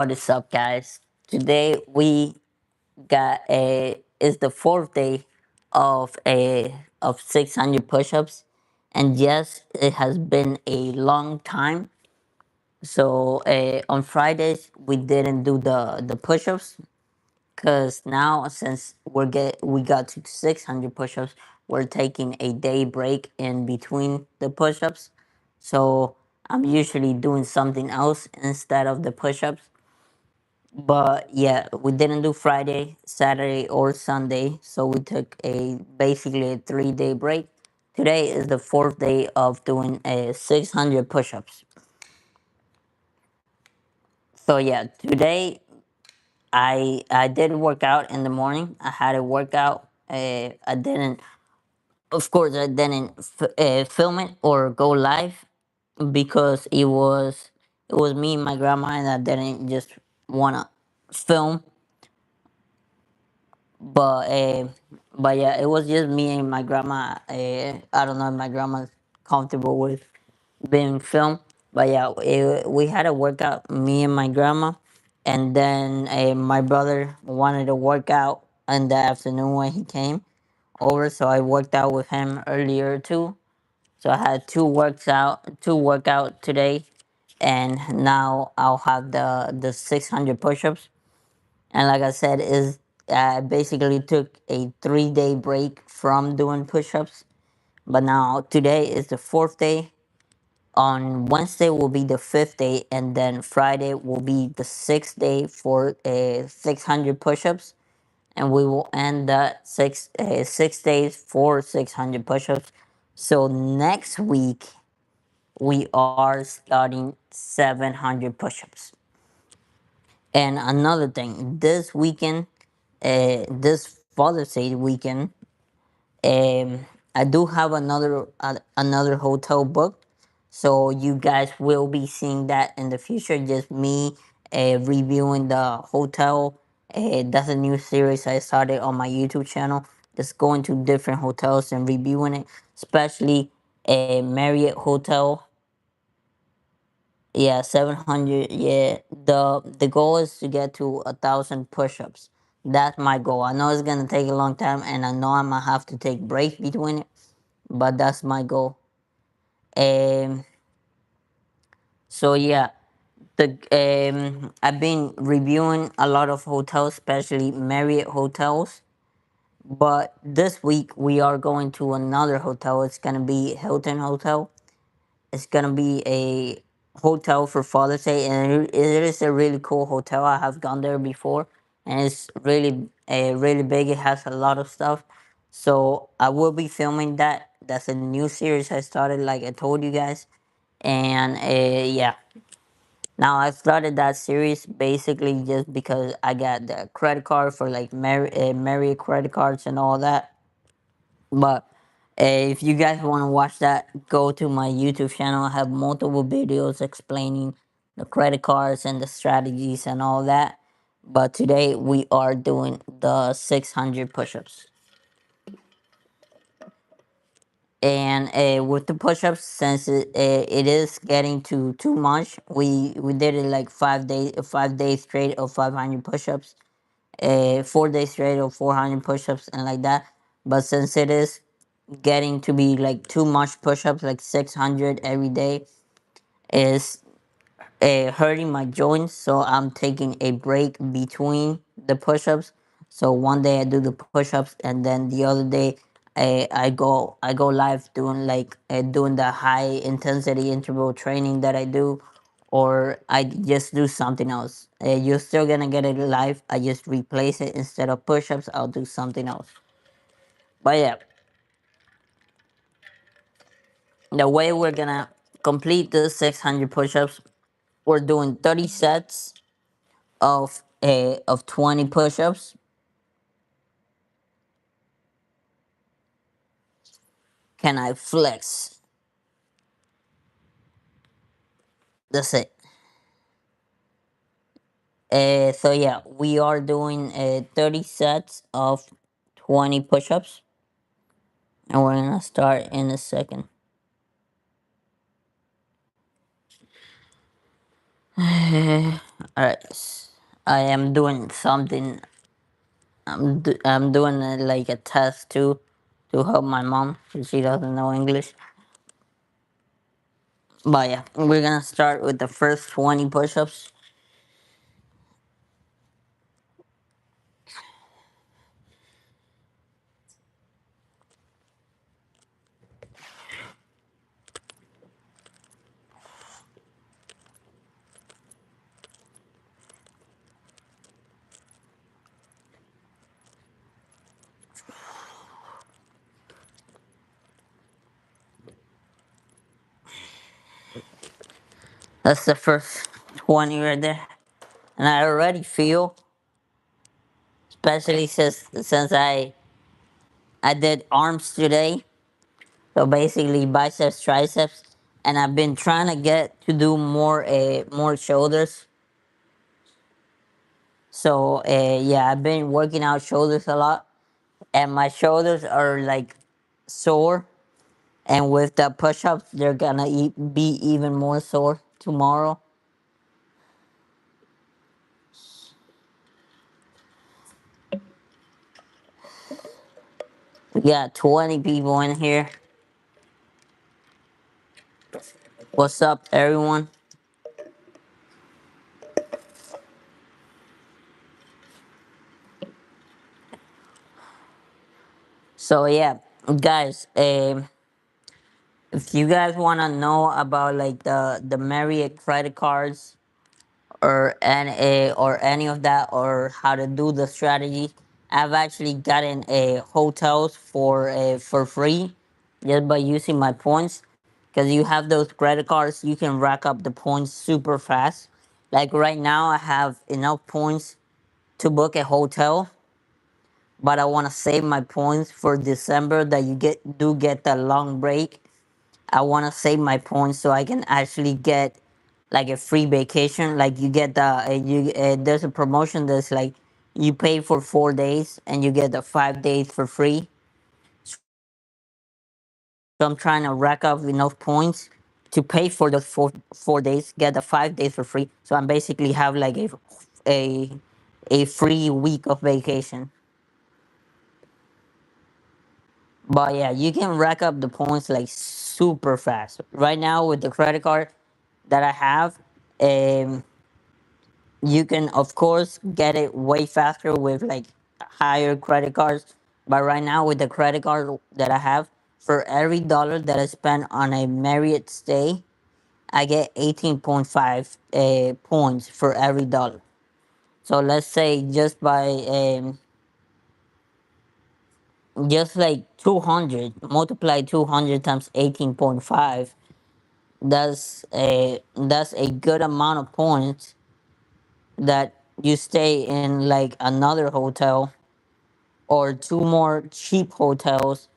What is up, guys? Today we got a is the fourth day of 600 push-ups, and yes, it has been a long time. So on Fridays we didn't do the push-ups because now since we got to 600 push-ups, we're taking a day break in between the push-ups. So I'm usually doing something else instead of the push-ups. But yeah, we didn't do Friday, Saturday, or Sunday, so we took a basically a 3 day break. Today is the fourth day of doing a 600 push-ups. So yeah, today I did work out in the morning. I had a workout. I didn't, of course, I didn't film it or go live because it was me and my grandma, and I didn't just wanna film. But but yeah, it was just me and my grandma. I don't know if my grandma's comfortable with being filmed, but yeah, we had a workout, me and my grandma, and then my brother wanted to work out in the afternoon when he came over, so I worked out with him earlier too. So I had two workout today, and now I'll have the 600 push-ups. And like I said, is I basically took a 3 day break from doing push-ups. But now today is the fourth day. On Wednesday will be the fifth day, and then Friday will be the sixth day for 600 push-ups, and we will end that 6 days for 600 push-ups. So next week we are starting 700 push-ups. And another thing, this weekend, this Father's Day weekend, I do have another hotel booked, so you guys will be seeing that in the future. Just me reviewing the hotel. That's a new series I started on my YouTube channel. Just going to different hotels and reviewing it, especially a Marriott hotel. Yeah, 700. Yeah, the goal is to get to 1,000 push-ups. That's my goal. I know it's gonna take a long time, and I know I'm gonna have to take breaks between it, but that's my goal. Um. So yeah, the I've been reviewing a lot of hotels, especially Marriott hotels. But this week we are going to another hotel. It's gonna be Hilton Hotel. It's gonna be a hotel for Father's Day, and it is a really cool hotel. I have gone there before, and it's really big. It has a lot of stuff. So I will be filming that. That's a new series I started, like I told you guys, and yeah. Now I started that series basically just because I got the credit card for like Marriott credit cards and all that. But if you guys want to watch that, go to my YouTube channel. I have multiple videos explaining the credit cards and the strategies and all that. But today we are doing the 600 push-ups. And with the push-ups, since it is getting to too much, we did it like 5 days straight of 500 push-ups, 4 days straight of 400 push-ups, and like that. But since it is getting to be like too much push-ups, like 600 every day, is hurting my joints, so I'm taking a break between the push-ups. So one day I do the push-ups, and then the other day I go live doing doing the high intensity interval training that I do, or I just do something else. You're still gonna get it live. I just replace it. Instead of push-ups, I'll do something else. But yeah, the way we're gonna complete the 600 push-ups, we're doing 30 sets of 20 push-ups. Can I flex? That's it. So yeah, we are doing 30 sets of 20 push-ups, and we're gonna start in a second. Alright, I am doing something. I'm doing like a test too to help my mom because she doesn't know English. But yeah, we're gonna start with the first 20 push-ups. That's the first 20 right there, and I already feel, especially since I did arms today. So basically biceps, triceps, and I've been trying to get to do more shoulders. So yeah, I've been working out shoulders a lot, and my shoulders are like sore. And with the push-ups, they're gonna be even more sore tomorrow. We got 20 people in here. What's up, everyone? So yeah, guys, if you guys wanna know about like the Marriott credit cards or any of that or how to do the strategy, I've actually gotten a hotels for free just by using my points. Because you have those credit cards, you can rack up the points super fast. Like right now, I have enough points to book a hotel, but I want to save my points for December that you get the long break. I want to save my points so I can actually get like a free vacation. Like you get the you there's a promotion that's like you pay for 4 days and you get the 5 days for free. So I'm trying to rack up enough points to pay for those 4 days, get the 5 days for free. So I'm basically have like a a free week of vacation. But yeah, you can rack up the points like super fast. Right now with the credit card that I have, um, you can of course get it way faster with like higher credit cards. But right now with the credit card that I have, for every dollar that I spend on a Marriott stay, I get 18.5 points for every dollar. So let's say just by just like 200, multiply 200 times 18.5, that's a good amount of points that you stay in like another hotel or two more cheap hotels,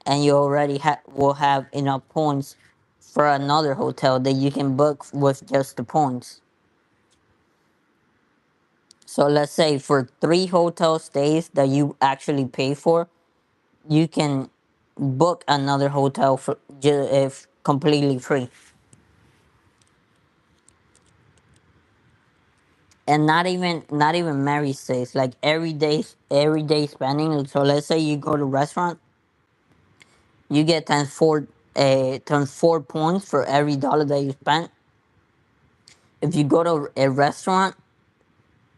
and you already will have enough points for another hotel that you can book with just the points. So let's say for 3 hotel stays that you actually pay for, you can book another hotel for if completely free, and not even Mary stays, like everyday spending. So let's say you go to restaurant, you get times 4 points for every dollar that you spent. If you go to a restaurant,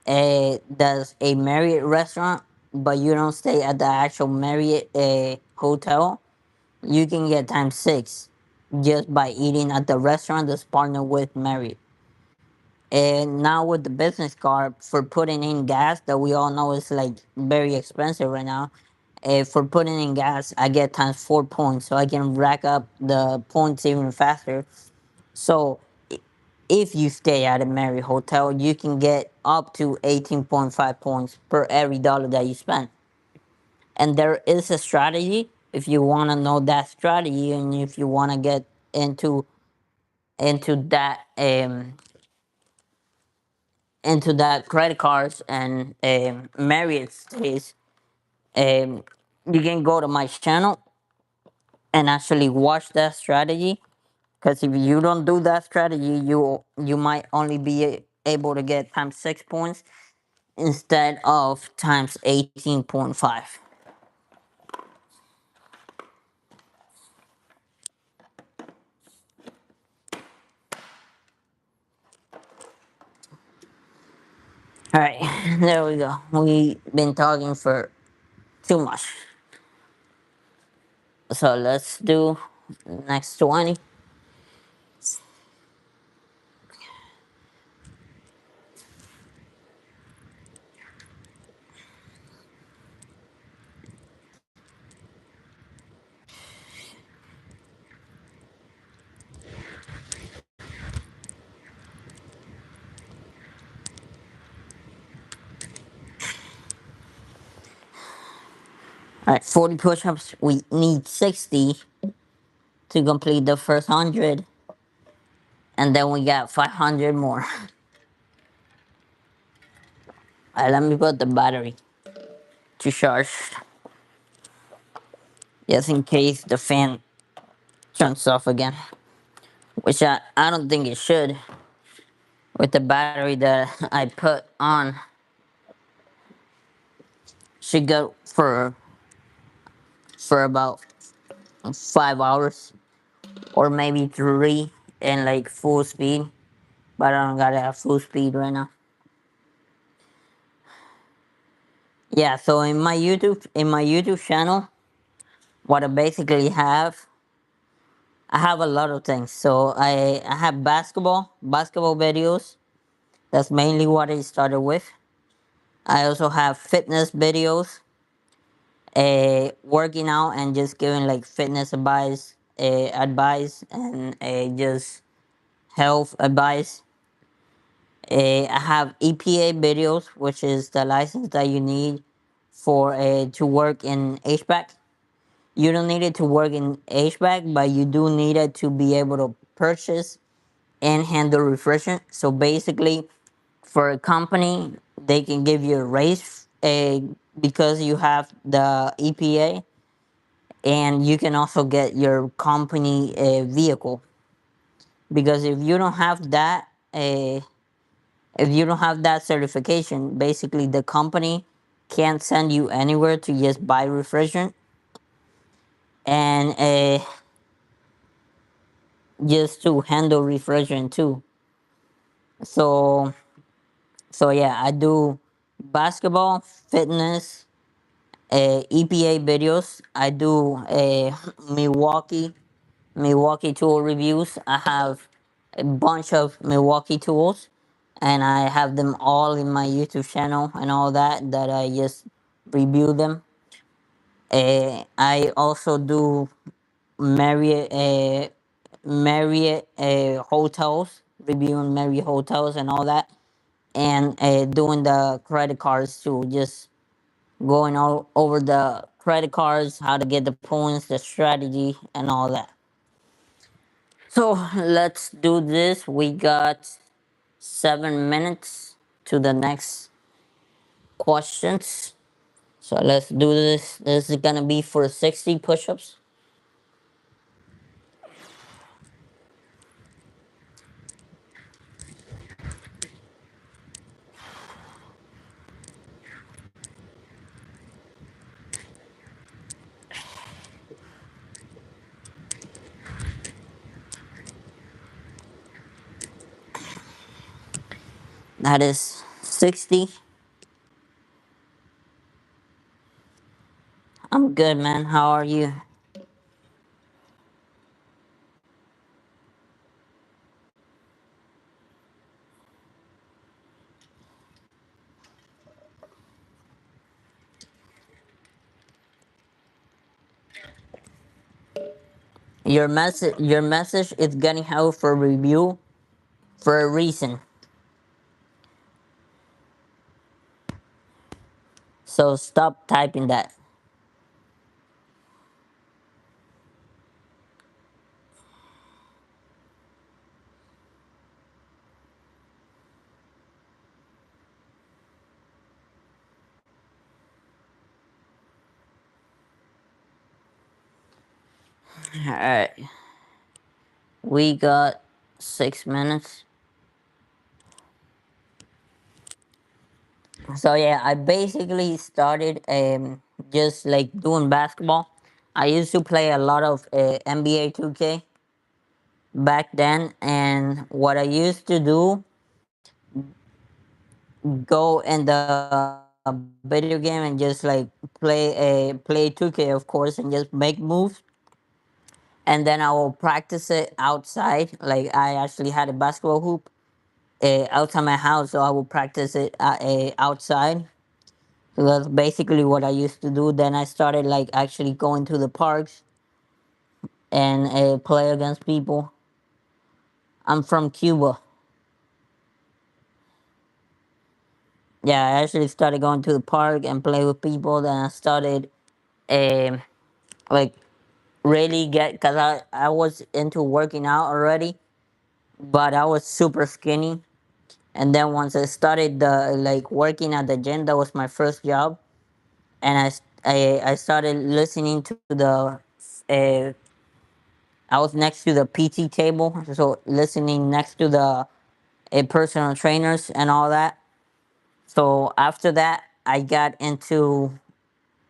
that's a Marriott restaurant, but you don't stay at the actual Marriott hotel, you can get times 6 just by eating at the restaurant that's partnered with Marriott. And now with the business card for putting in gas that we all know is like very expensive right now. For putting in gas, I get times 4 points, so I can rack up the points even faster. So if you stay at a Marriott hotel, you can get up to 18.5 points per every dollar that you spend. And there is a strategy if you want to know that strategy, and if you want to get into into that um into that credit cards and Marriott stays, um you can go to my channel and actually watch that strategy. Because if you don't do that strategy, you might only be able to get times 6 points instead of times 18.5. All right, there we go. We've been talking for too much. So let's do next 20. All right, 40 push-ups. We need 60 to complete the first 100, and then we got 500 more. All right, let me put the battery to charge, just in case the fan turns off again, which I don't think it should. With the battery that I put on, should go for about 5 hours, or maybe three in like full speed. But I don't got it at full speed right now. Yeah, so in my YouTube channel, what I basically have, I have a lot of things. So I have basketball videos. That's mainly what I started with. I also have fitness videos, working out and just giving like fitness advice and just health advice. I have EPA videos, which is the license that you need for to work in HVAC. You don't need it to work in HVAC, but you do need it to be able to purchase and handle refrigerant. So basically, for a company, they can give you a raise because you have the EPA, and you can also get your company vehicle. Because uh, if you don't have that certification, basically the company can't send you anywhere to just buy refrigerant, and just to handle refrigerant too. So yeah, I do basketball, fitness, EPA videos. I do Milwaukee Milwaukee tool reviews. I have a bunch of Milwaukee tools, and I have them all in my YouTube channel and all that I just review them. I also do Marriott hotels, reviewing Marriott hotels and all that, and doing the credit cards too. Just going all over the credit cards, how to get the points, the strategy, and all that. So let's do this. We got 7 minutes to the next questions. So let's do this. This is gonna be for 60 push-ups. That is 60. I'm good, man. How are you? Your message is getting out for review for a reason. So stop typing that. Alright. We got 6 minutes. So yeah, I basically started just like doing basketball. I used to play a lot of NBA 2K back then, and what I used to do, go in the video game and just like play 2K, of course, and just make moves, and then I will practice it outside. Like I actually had a basketball hoop outside my house, so I will practice it outside. So that's basically what I used to do. Then I started like actually going to the parks and play against people. I'm from Cuba. Yeah, I actually started going to the park and play with people. Then I started um like really get, because I was into working out already, but I was super skinny. And then once I started the like working at the gym, that was my first job, and I started listening to the. I was next to the PT table, so listening next to the personal trainers and all that. So after that, I got into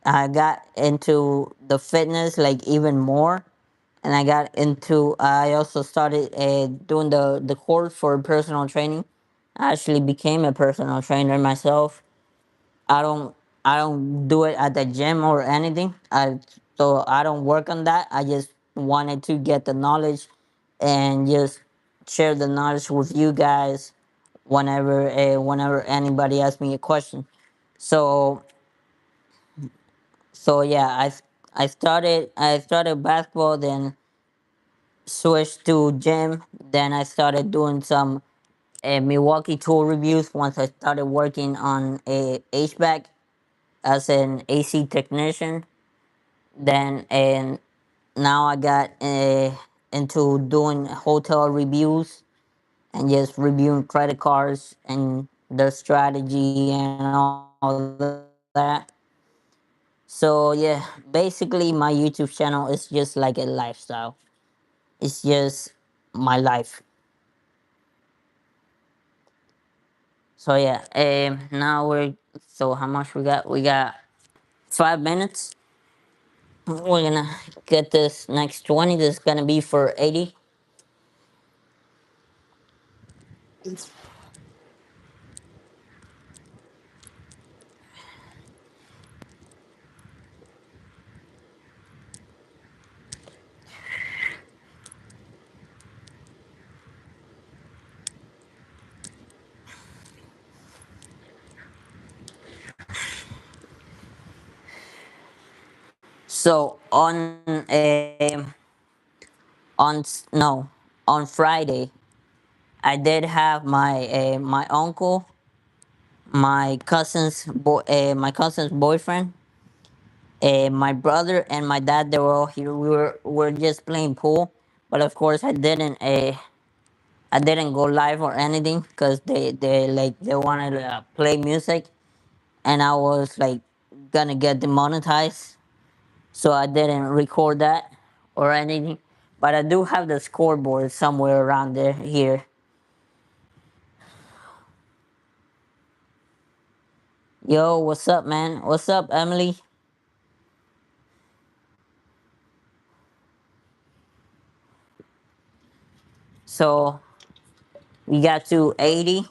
the fitness like even more, and I also started doing the course for personal training. I actually became a personal trainer myself. I don't I don't do it at the gym or anything. So I don't work on that. I just wanted to get the knowledge and just share the knowledge with you guys whenever anybody asks me a question. So yeah, I started basketball, then switched to gym, then I started doing some Milwaukee tool reviews once I started working on a HVAC as an AC technician. Then and now I got into doing hotel reviews and just reviewing credit cards and their strategy and all that. So yeah, basically my YouTube channel is just like a lifestyle. It's just my life. So yeah, now so how much we got? We got 5 minutes. We're gonna get this next 20. This is gonna be for 80. So on Friday, I did have my uncle, my cousin's boyfriend, my brother, and my dad. They were all here. We were just playing pool, but of course I didn't go live or anything because they wanted to play music, and I was like gonna get demonetized, so I didn't record that or anything. But I do have the scoreboard somewhere around there here. Yo, what's up, man? What's up, Emily? So we got to 80.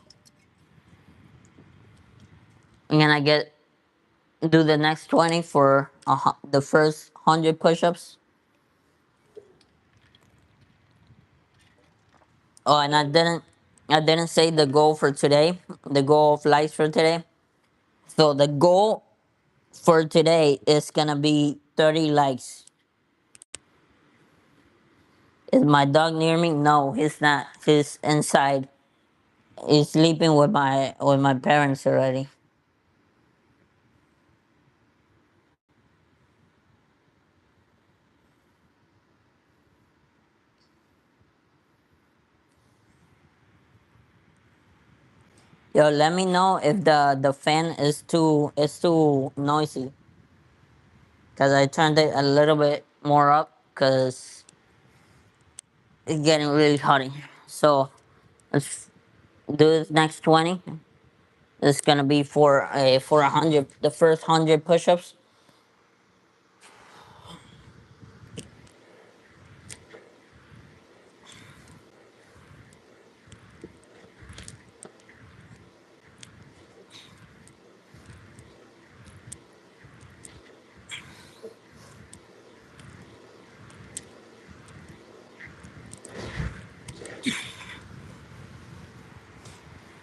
And then I get do the next 20 for the first 100 push-ups. Oh, and I didn't say the goal for today. The goal of likes for today. So the goal for today is gonna be 30 likes. Is my dog near me? No, he's not. He's inside. He's sleeping with my parents already. Yo, let me know if the fan is too noisy, cause I turned it a little bit more up, cause it's getting really hot in here. So let's do this next 20. It's gonna be for 100, the first 100 push-ups.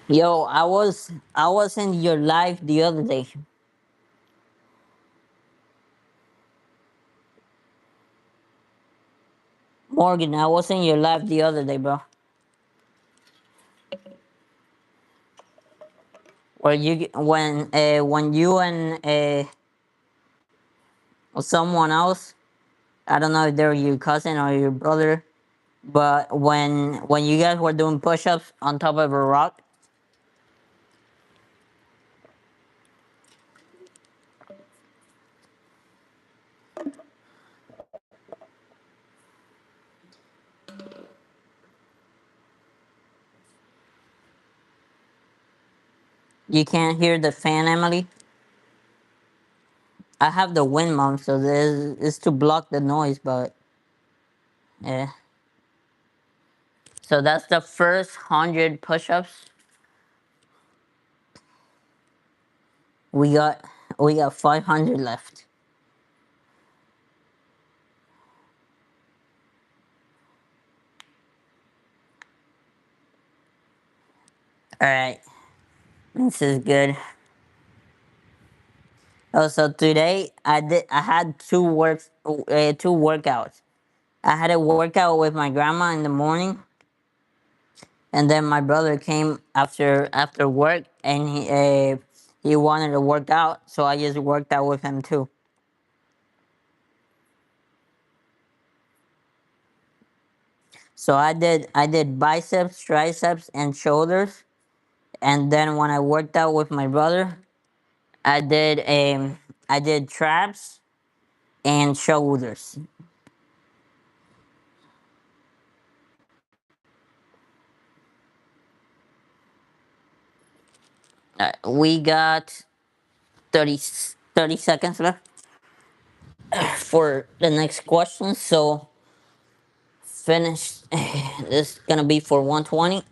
Yo, I was in your live the other day, Morgan. I was in your live the other day, bro. Where you when you and someone else, I don't know if they're your cousin or your brother, but when you guys were doing push-ups on top of a rock, you can't hear the fan, Emily. I have the wind mount, so this is to block the noise, but yeah. So that's the first 100 push-ups. We got we got 500 left. All right, this is good. Oh, so today I had two workouts. I had a workout with my grandma in the morning, and then my brother came after work, and he wanted to work out, so I just worked out with him too. So I did biceps, triceps, and shoulders, and then when I worked out with my brother, I did traps and shoulders. We got 30 30 seconds left for the next question. So finish. This is gonna be for 120.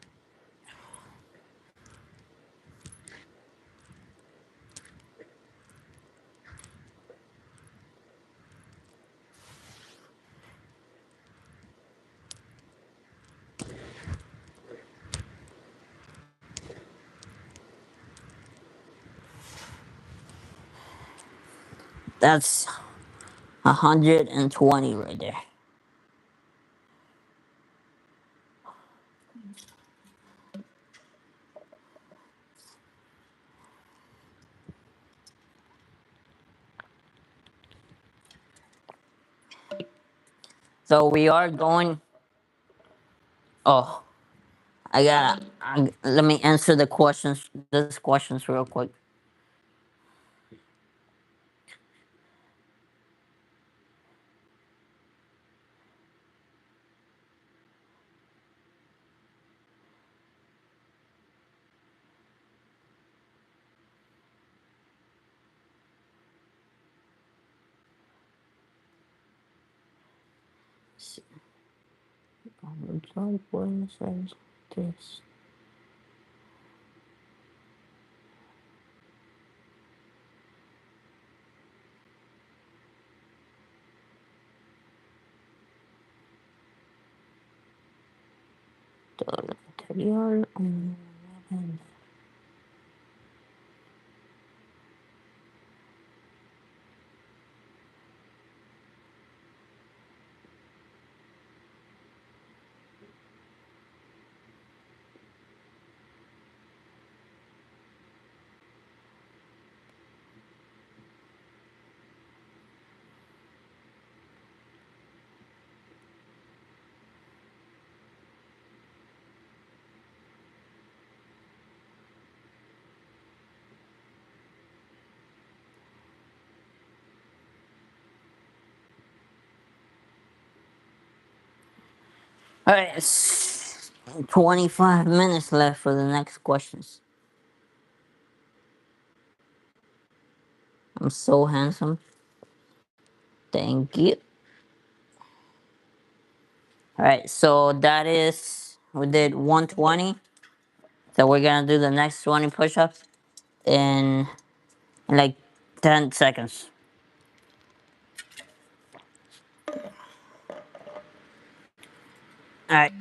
That's 120 right there. So we are going. Oh, let me answer the questions. These questions real quick. All right, 25 minutes left for the next questions. I'm so handsome. Thank you. All right, so that is, we did 120. So we're gonna do the next 20 push-ups in, in like 10 seconds. All right,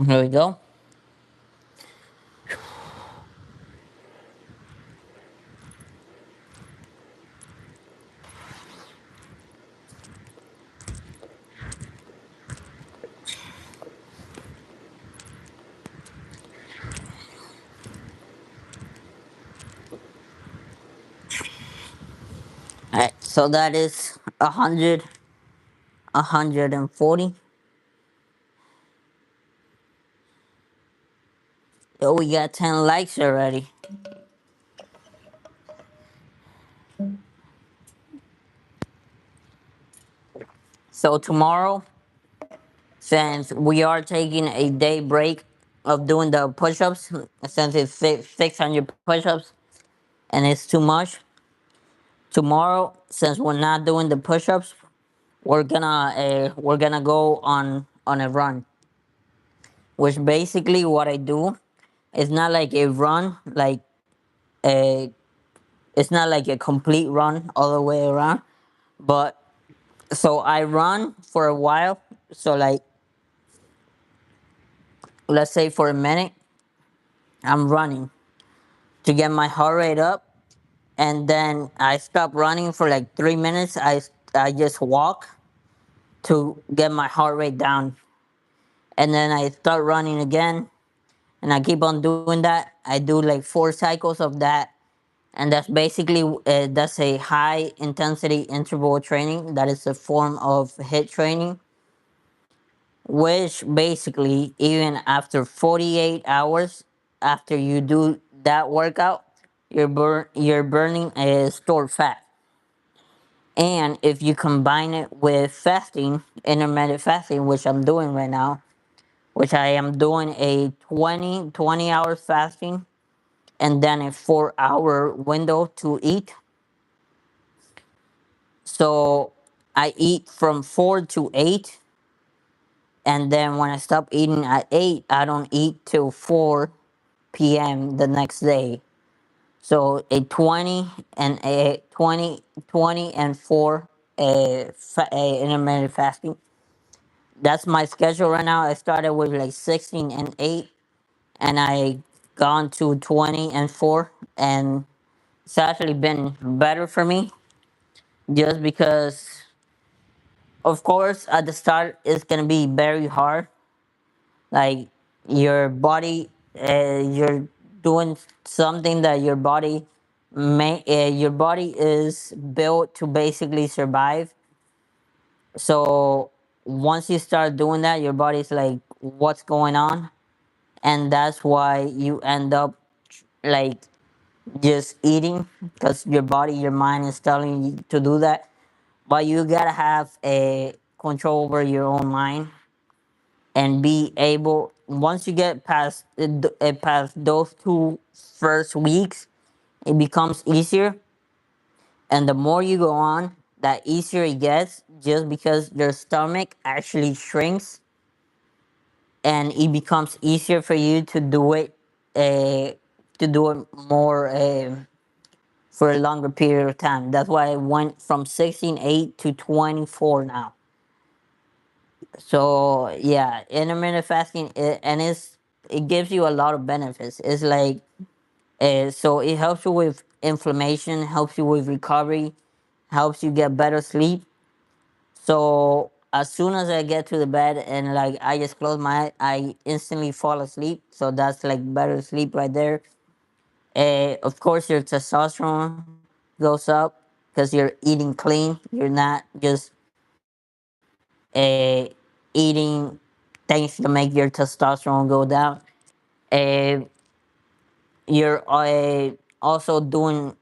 here we go. All right, so that is 100, 140. Oh, we got 10 likes already. So tomorrow, since we are taking a day break of doing the push-ups, since it's 600 push-ups and it's too much, tomorrow, since we're not doing the push-ups, we're gonna go on a run. Which basically what I do is not like a run, like a it's not like a complete run all the way around, but so I run for a while. So like, let's say for a minute, I'm running to get my heart rate up, and then I stop running for like 3 minutes. I just walk to get my heart rate down, and then I start running again, and I keep on doing that. I do like 4 cycles of that, and that's basically that's a high intensity interval training. That is a form of HIIT training, which basically even after 48 hours after you do that workout, you're burning a stored fat. And if you combine it with fasting, intermittent fasting, which I'm doing right now, which I am doing a 20 hours fasting and then a 4 hour window to eat. So I eat from 4 to 8, and then when I stop eating at 8, I don't eat till 4 p.m. the next day. So a 20 and a 20 and 4 intermittent fasting. That's my schedule right now. I started with like 16 and 8, and I gone to 20 and 4, and it's actually been better for me, just because of course at the start it's gonna be very hard. Like, your body, you're doing something that your body is built to basically survive. So once you start doing that, your body's like, what's going on? And that's why you end up like just eating, because your body, your mind is telling you to do that. But you gotta have a control over your own mind, and be able, once you get past those 2 first weeks, it becomes easier. And the more you go on, that easier it gets, just because your stomach actually shrinks, and it becomes easier for you uh, to do it more, for a longer period of time. That's why I went from 16/8 to 24 now. So yeah, intermittent fasting, it gives you a lot of benefits. It's like, so it helps you with inflammation, helps you with recovery, helps you get better sleep. So as soon as I get to the bed and like I just close my eye, I instantly fall asleep. So that's like better sleep right there. Of course, your testosterone goes up because you're eating clean. You're not just eating things to make your testosterone go down. Uh, you're also doing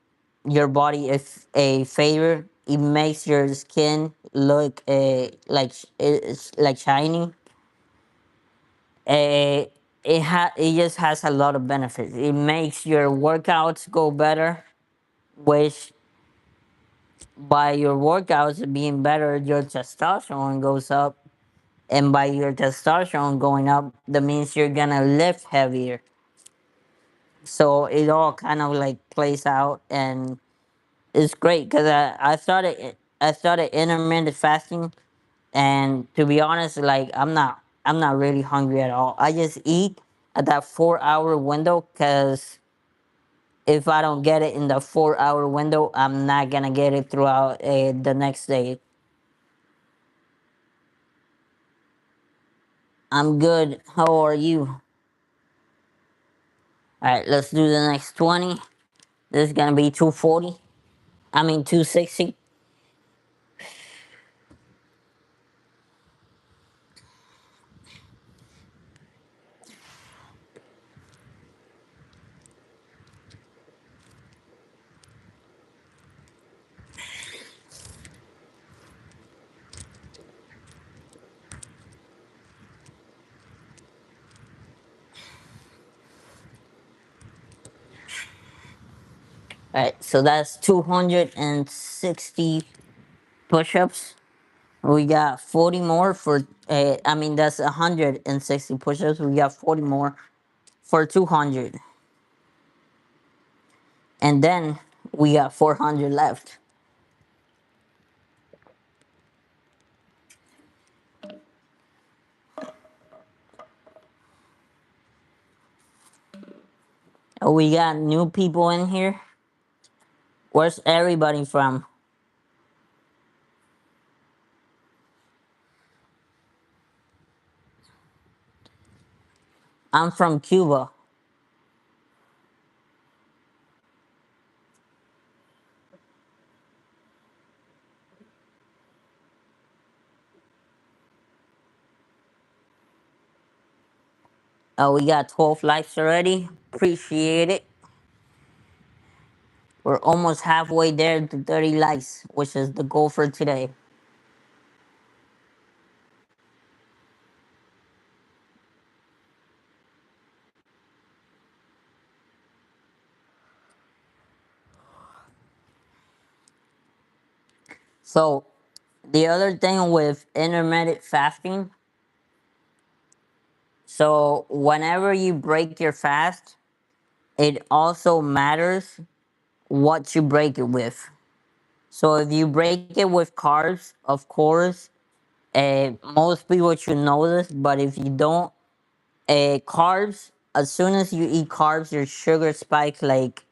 your body a favor it makes your skin look like it's like shiny. uh, it just has a lot of benefits. It makes your workouts go better, which by your workouts being better, your testosterone goes up, and by your testosterone going up, that means you're gonna lift heavier. So it all kind of like plays out, and it's great because I started intermittent fasting, and to be honest, like I'm not really hungry at all. I just eat at that 4 hour window because if I don't get it in the 4 hour window, I'm not gonna get it throughout the next day. I'm good. How are you? All right, let's do the next 20. This is gonna be 240. I mean 260. All right, so that's 260 push-ups. We got 40 more for. I mean that's 160 push-ups. We got 40 more for 200, and then we got 400 left. We got new people in here. Where's everybody from? I'm from Cuba. We got 12 likes already. Appreciate it. We're almost halfway there to 30 likes, which is the goal for today. So, the other thing with intermittent fasting, so whenever you break your fast, it also matters what you break it with. So, if you break it with carbs, of course, most people should know this, but if you don't, carbs, as soon as you eat carbs, your sugar spikes like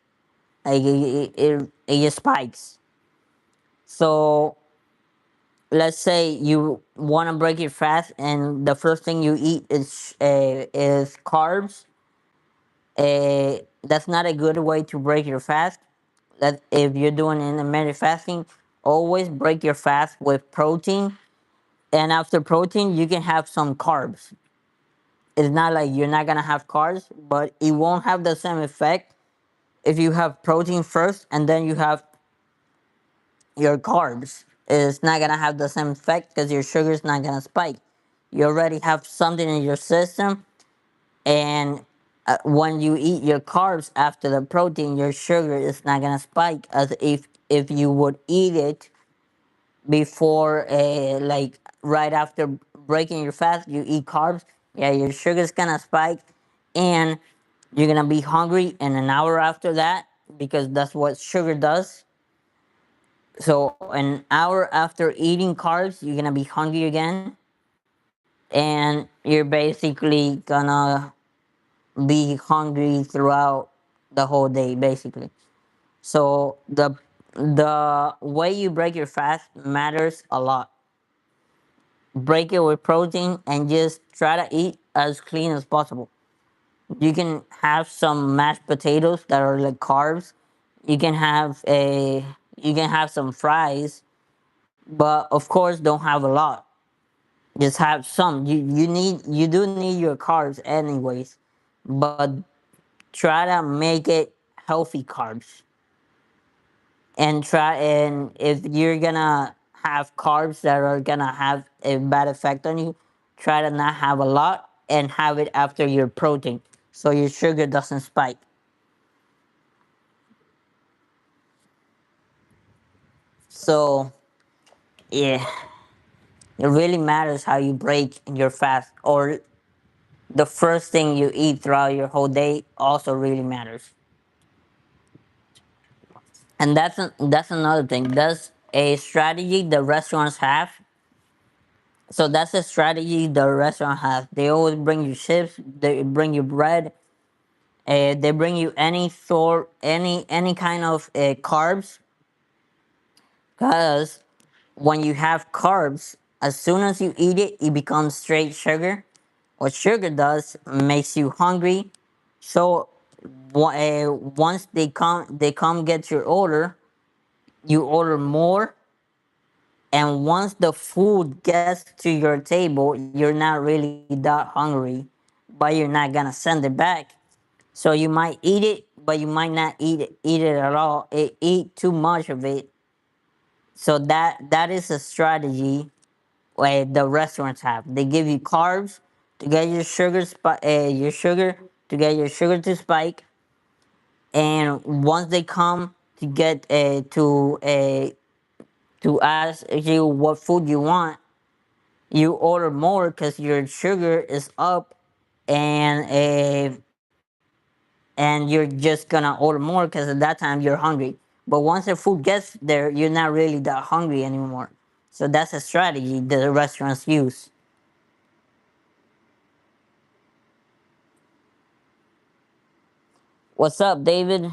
it just spikes. So let's say you want to break your fast, and the first thing you eat is carbs. That's not a good way to break your fast. That if you're doing intermittent fasting, always break your fast with protein, and after protein, you can have some carbs. It's not like you're not gonna have carbs, but it won't have the same effect if you have protein first and then you have your carbs. It's not gonna have the same effect because your sugar is not gonna spike. You already have something in your system, and when you eat your carbs after the protein, your sugar is not gonna spike as if you would eat it before, like right after breaking your fast, you eat carbs. Yeah, your sugar's gonna spike, and you're gonna be hungry in an hour after that because that's what sugar does. So an hour after eating carbs, you're gonna be hungry again, and you're basically gonna be hungry throughout the whole day, basically. So the way you break your fast matters a lot. Break it with protein and just try to eat as clean as possible. You can have some mashed potatoes that are like carbs. You can have a you can have some fries, but of course don't have a lot. Just have some. You do need your carbs anyways, but try to make it healthy carbs. and try, and if you're gonna have carbs that are gonna have a bad effect on you, try to not have a lot and have it after your protein so your sugar doesn't spike. So yeah, it really matters how you break your fast, or the first thing you eat throughout your whole day also really matters. And that's another thing. That's a strategy the restaurants have. So that's a strategy the restaurant has. They always bring you chips. They bring you bread. They bring you any kind of carbs. Cause when you have carbs, as soon as you eat it, it becomes straight sugar. What sugar does makes you hungry. So once they come get your order, you order more, and once the food gets to your table, you're not really that hungry, but you're not gonna send it back. So you might eat it, but you might not eat it at all. Eat too much of it. So that is a strategy the restaurants have. They give you carbs to get your sugar to spike, and once they come to get to ask you what food you want, you order more because your sugar is up, and and you're just gonna order more because at that time you're hungry. But once the food gets there, you're not really that hungry anymore. So that's a strategy that the restaurants use. What's up, David?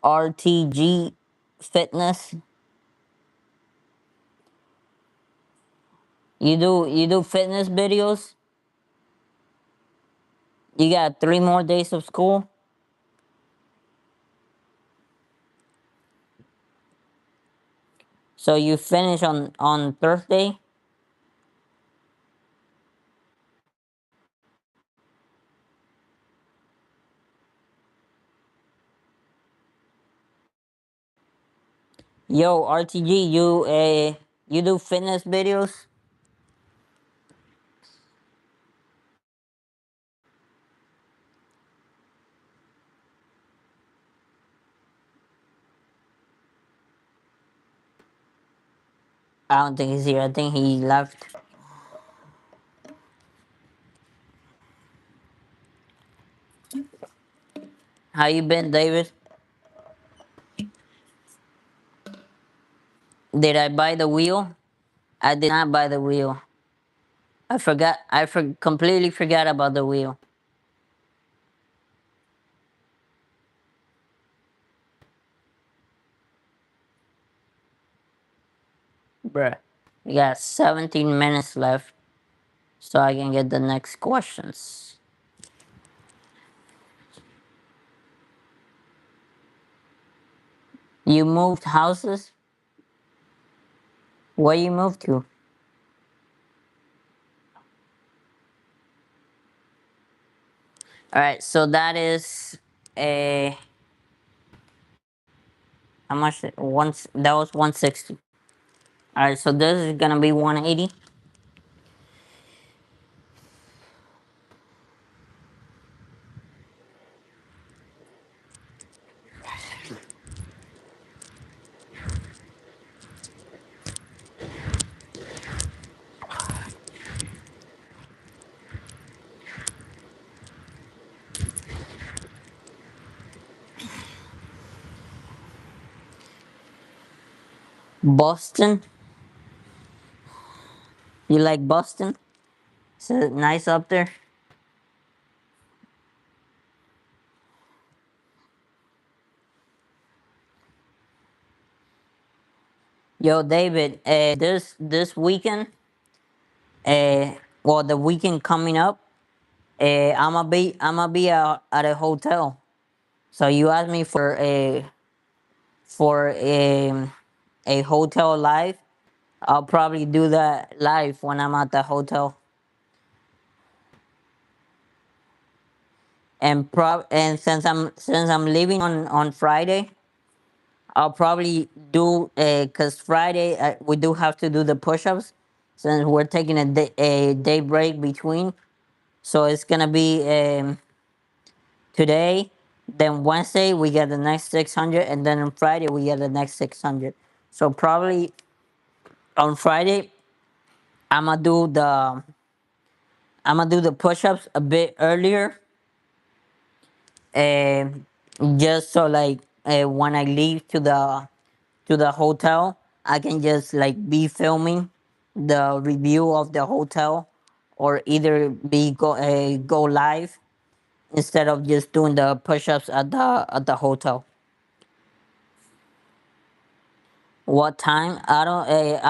RTG Fitness. You do fitness videos. You got 3 more days of school. So you finish on Thursday. Yo, RTG, you do fitness videos. I don't think he's here. I think he left. How you been, David? Did I buy the wheel? I did not buy the wheel. I forgot. Completely forgot about the wheel, bruh. We got 17 minutes left, so I can get the next questions. You moved houses. Where you moved to? All right. So that is a how much? Once that was 160. All right. So this is gonna be 180. Boston. You like Boston? Is it nice up there? Yo, David. This weekend. Well, the weekend coming up. I'm gonna be at a hotel. So you asked me for a hotel live. I'll probably do that live when I'm at the hotel. And since I'm leaving on Friday, I'll probably do because Friday we do have to do the push-ups since we're taking a day break between. So it's gonna be today, then Wednesday we get the next 600, and then on Friday we get the next 600. So probably on Friday I'm gonna do the I'm gonna do the push-ups a bit earlier, and just so like when I leave to the hotel, I can just like be filming the review of the hotel, or either go live instead of just doing the push-ups at the hotel. What time? I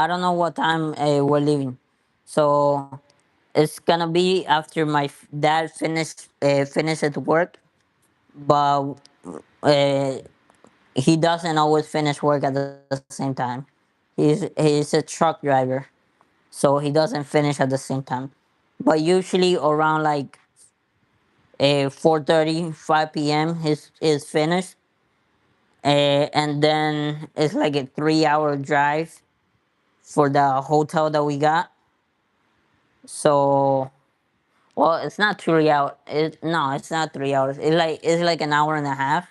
don't know what time we're leaving. So it's gonna be after my dad finishes work, but uh, he doesn't always finish work at the same time. He's a truck driver, so he doesn't finish at the same time. But usually around like 4:30, 5 p.m. His finished, and then it's like a 3 hour drive for the hotel that we got. So, well, it's not 3 hours. No, it's not 3 hours. It's like an hour and a half.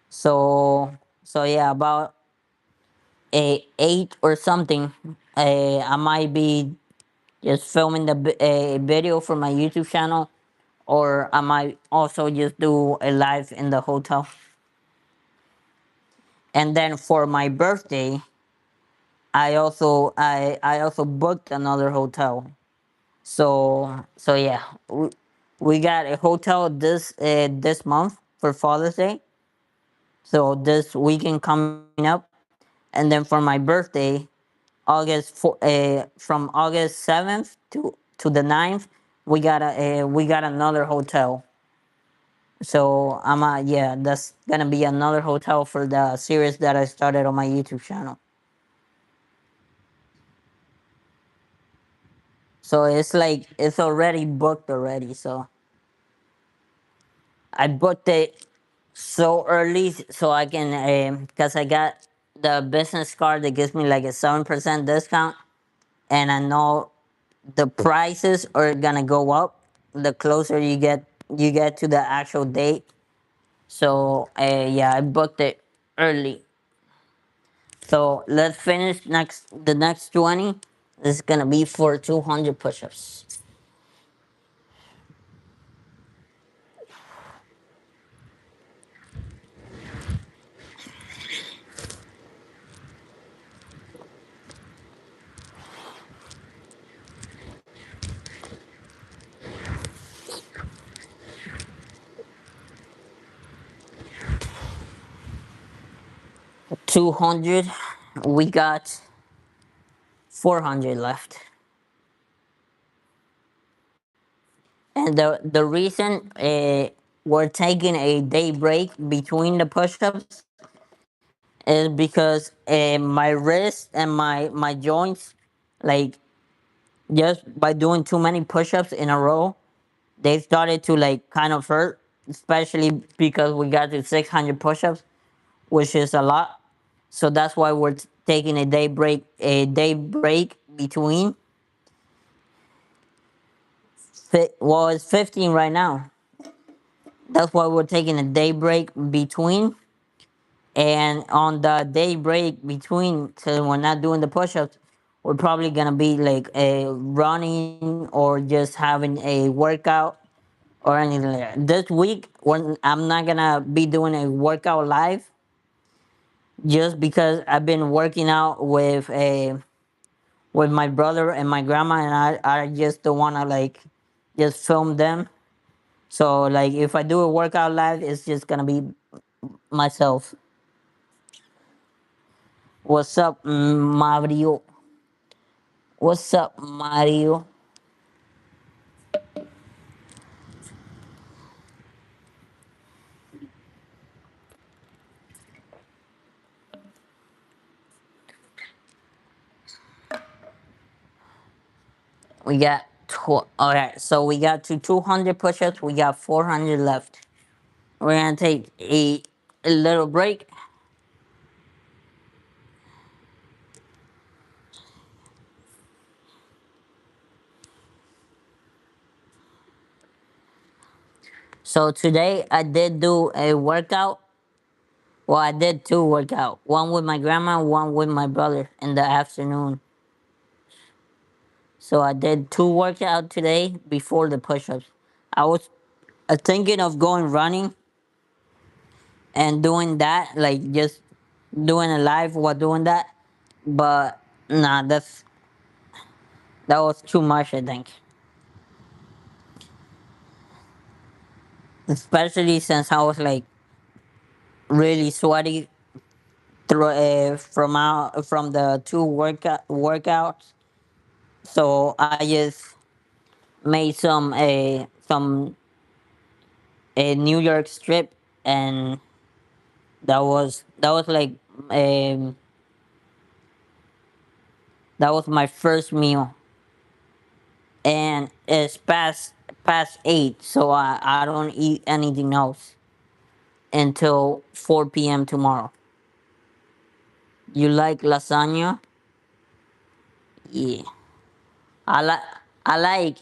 So yeah, about a 8 or something. I might be just filming a video for my YouTube channel, or I might also just do a live in the hotel. And then for my birthday, I also booked another hotel. So yeah, we got a hotel this month for Father's Day. So this weekend coming up, and then for my birthday, from August 7th to the 9th, we got another hotel. So yeah, that's gonna be another hotel for the series that I started on my YouTube channel. So it's like it's already booked already. So I booked it so early so I can, because I got the business card that gives me like a 7% discount, and I know the prices are gonna go up the closer you get to the actual date. So yeah, I booked it early. So let's finish the next 20. This is gonna be for 200 push-ups. 200. We got 400 left. And the reason we're taking a day break between the push-ups is because my wrist and my joints, like, just by doing too many push-ups in a row, they started to like kind of hurt, especially because we got to 600 push-ups, which is a lot. So that's why we're taking a day break between. Well, it's 15 right now. That's why we're taking a day break between. And on the day break between, so we're not doing the push-ups, we're probably gonna be like a running or just having a workout or anything like that. This week, when I'm not gonna be doing a workout live, just because I've been working out with my brother and my grandma, and I just don't wanna like just film them. So like if I do a workout live, it's just gonna be myself. What's up, Mario? What's up, Mario? We got okay, so we got to 200 push-ups. We got 400 left. We're gonna take a little break. So today I did do a workout. Well, I did two workout. One with my grandma, one with my brother in the afternoon. So I did two workout today before the push-ups. I was thinking of going running and doing that, like just doing a live while doing that. But nah, that was too much. I think, especially since I was like really sweaty through from the two workouts. So I just made some a New York strip, and that was like um, that was my first meal, and it's past 8, so I don't eat anything else until 4 p.m. tomorrow. You like lasagna? Yeah, I like I like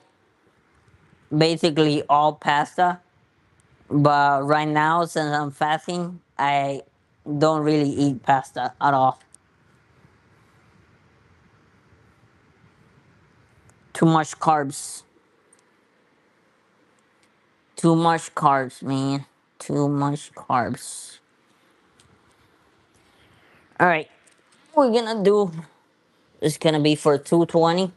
basically all pasta, but right now since I'm fasting, I don't really eat pasta at all. Too much carbs. Too much carbs, man. Too much carbs. All right, we're gonna do. It's gonna be for 220.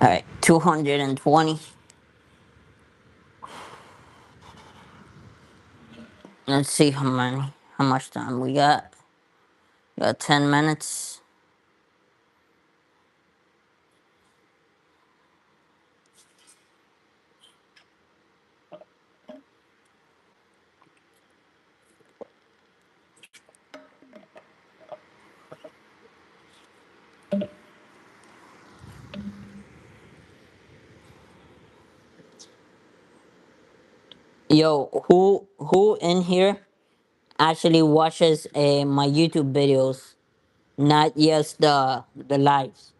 All right, 220. Let's see how much time we got. We got 10 minutes. Yo, who in here actually watches my YouTube videos, not just the lives?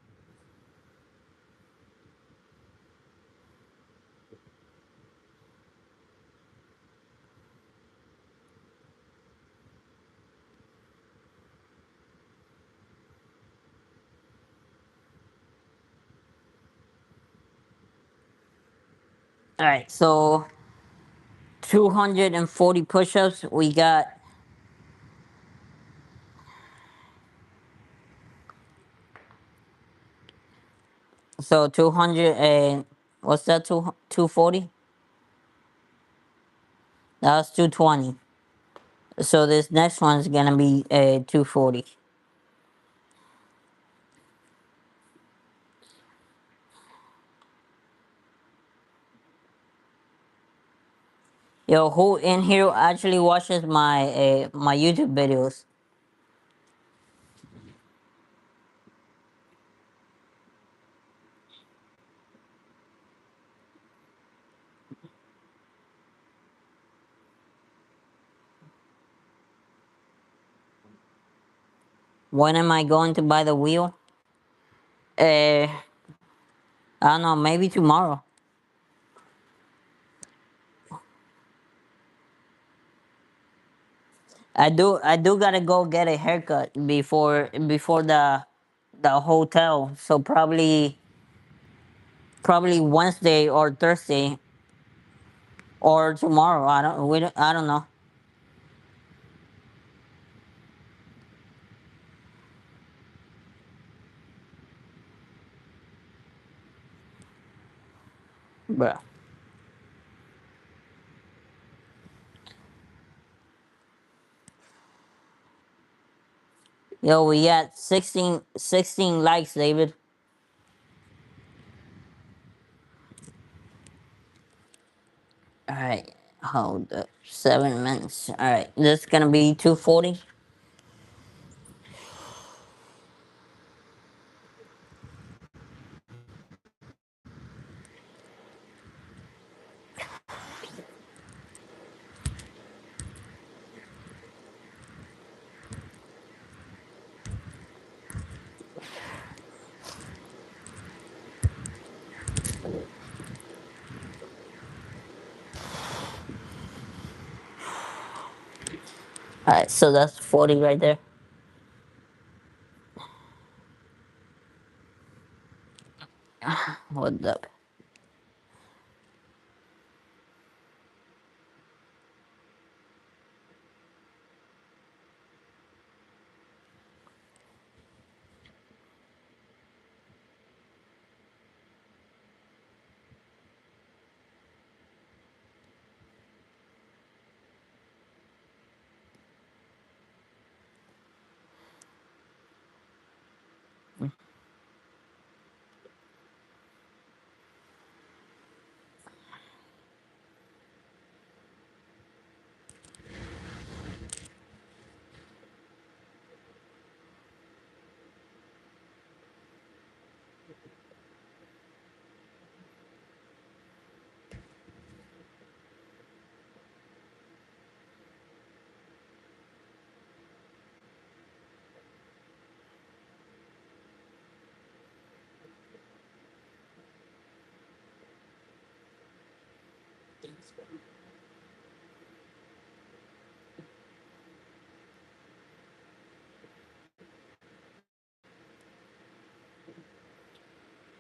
All right, so 240 push-ups. We got so 200 and what's that? 240. That was 220. So this next one's gonna be 240. Yo, who in here actually watches my YouTube videos? When am I going to buy the wheel? I don't know. Maybe tomorrow. I do gotta go get a haircut before the hotel. So probably Wednesday or Thursday or tomorrow. I don't know. Bruh. Yo, we got 16 likes, David. All right, hold up. 7 minutes. All right, this is gonna be 2:40. All right, so that's 40 right there. Hold up.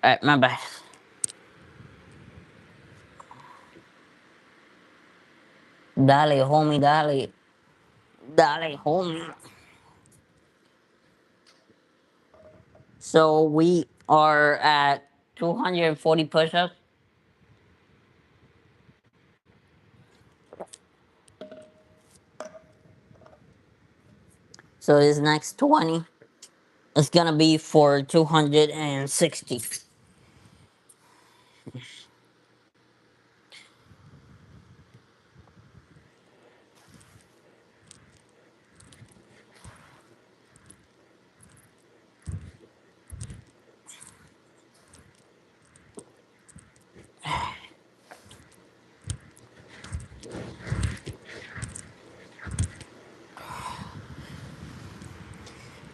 All right, my bad. Dale, homie, dale. Dale, homie. So we are at 240 push-ups. So this next 20 is gonna be for 260.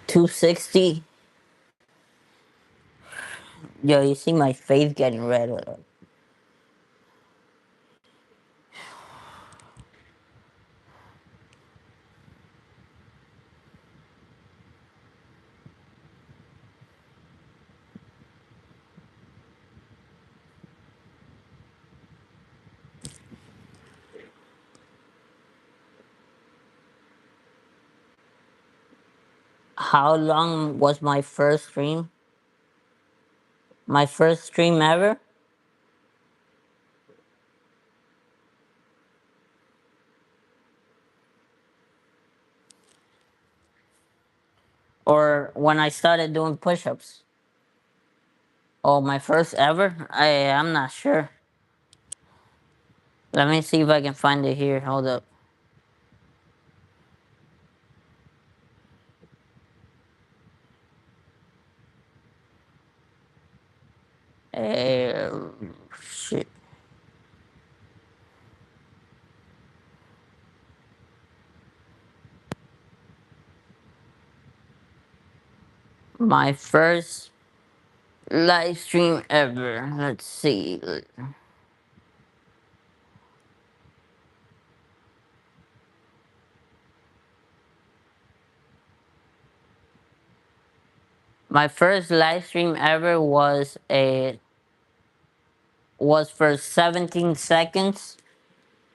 260. Yo, you see my face getting red. How long was my first stream? My first stream ever? Or when I started doing push-ups? Oh, my first ever? I'm not sure. Let me see if I can find it here. Hold up. Uh, Shit. My first live stream ever. Let's see. My first live stream ever was for 17 seconds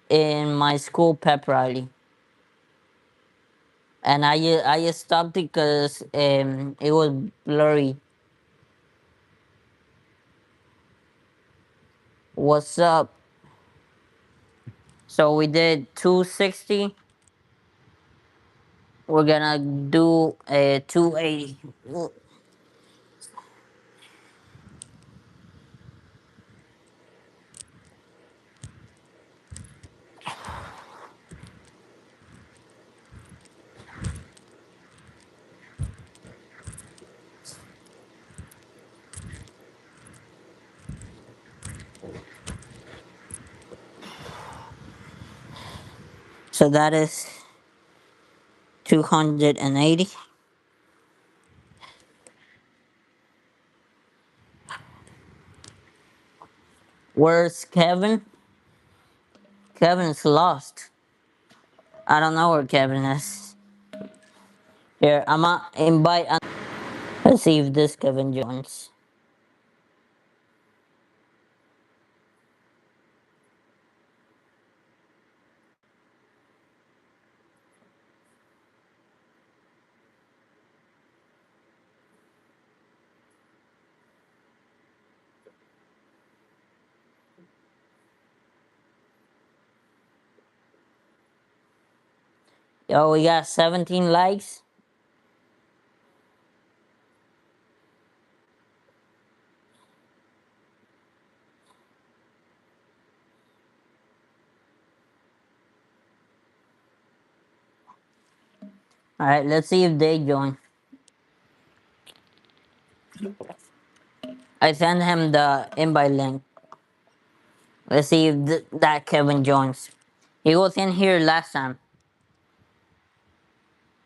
in my school pep rally, and I just stopped because it was blurry. What's up? So we did 260. we're gonna do a 280. So that is 280. Where's Kevin? Kevin is lost. I don't know where Kevin is. Here, I'ma invite. Let's see if this Kevin joins. Yo, we got 17 likes. All right, let's see if they join. I sent him the invite link. Let's see if that Kevin joins. He was in here last time.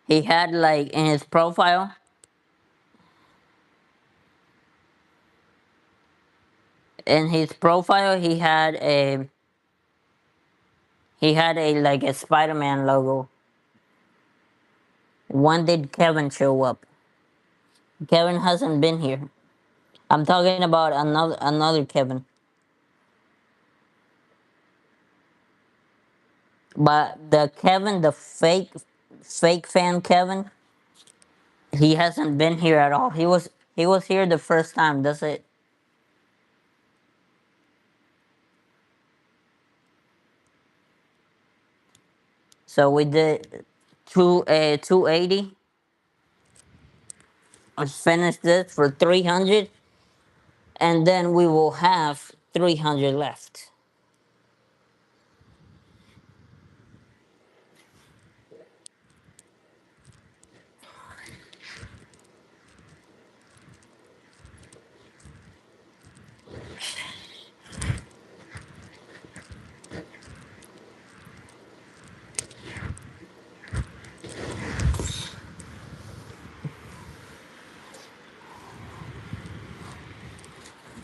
He had like in his profile. In his profile, he had a like a Spider-Man logo. When did Kevin show up? Kevin hasn't been here. I'm talking about another Kevin. But the Kevin, the fake fan Kevin, he hasn't been here at all. He was here the first time. That's it. So we did 280. Let's finish this for 300, and then we will have 300 left.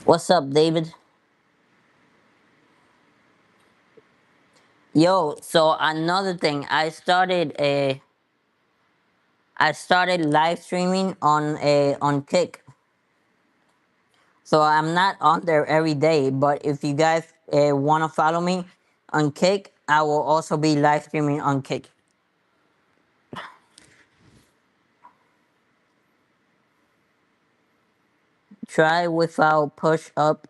What's up, David? Yo, so another thing, I started live streaming on Kick. So I'm not on there every day, but if you guys want to follow me on Kick, I will also be live streaming on Kick. Try without push up,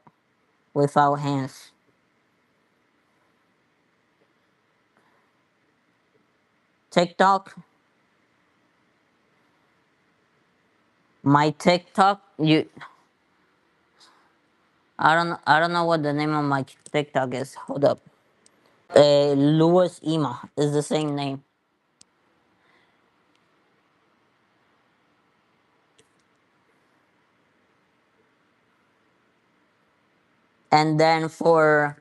without hands. TikTok, my TikTok, I don't know what the name of my TikTok is. Hold up. Louis Ema is the same name. And then for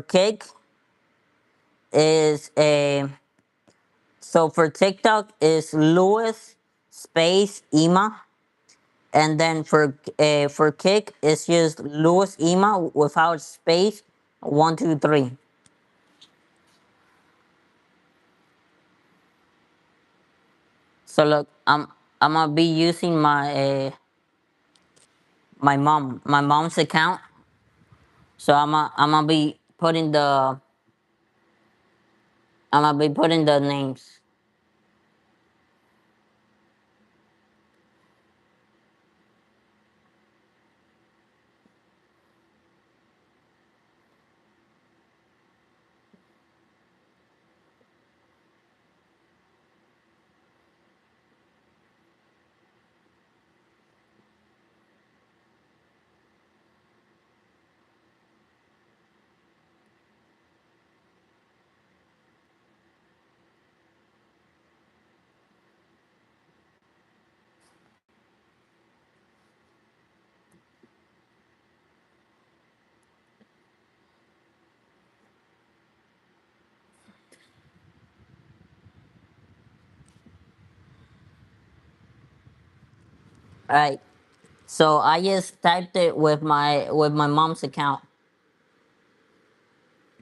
Kick is a so for TikTok is Louis space Ema, and then for Kick it's just Louis Ema without space 123. So look, I'm gonna be using my mom's account. So I'm gonna be putting the names. Right. So I just typed it with my mom's account.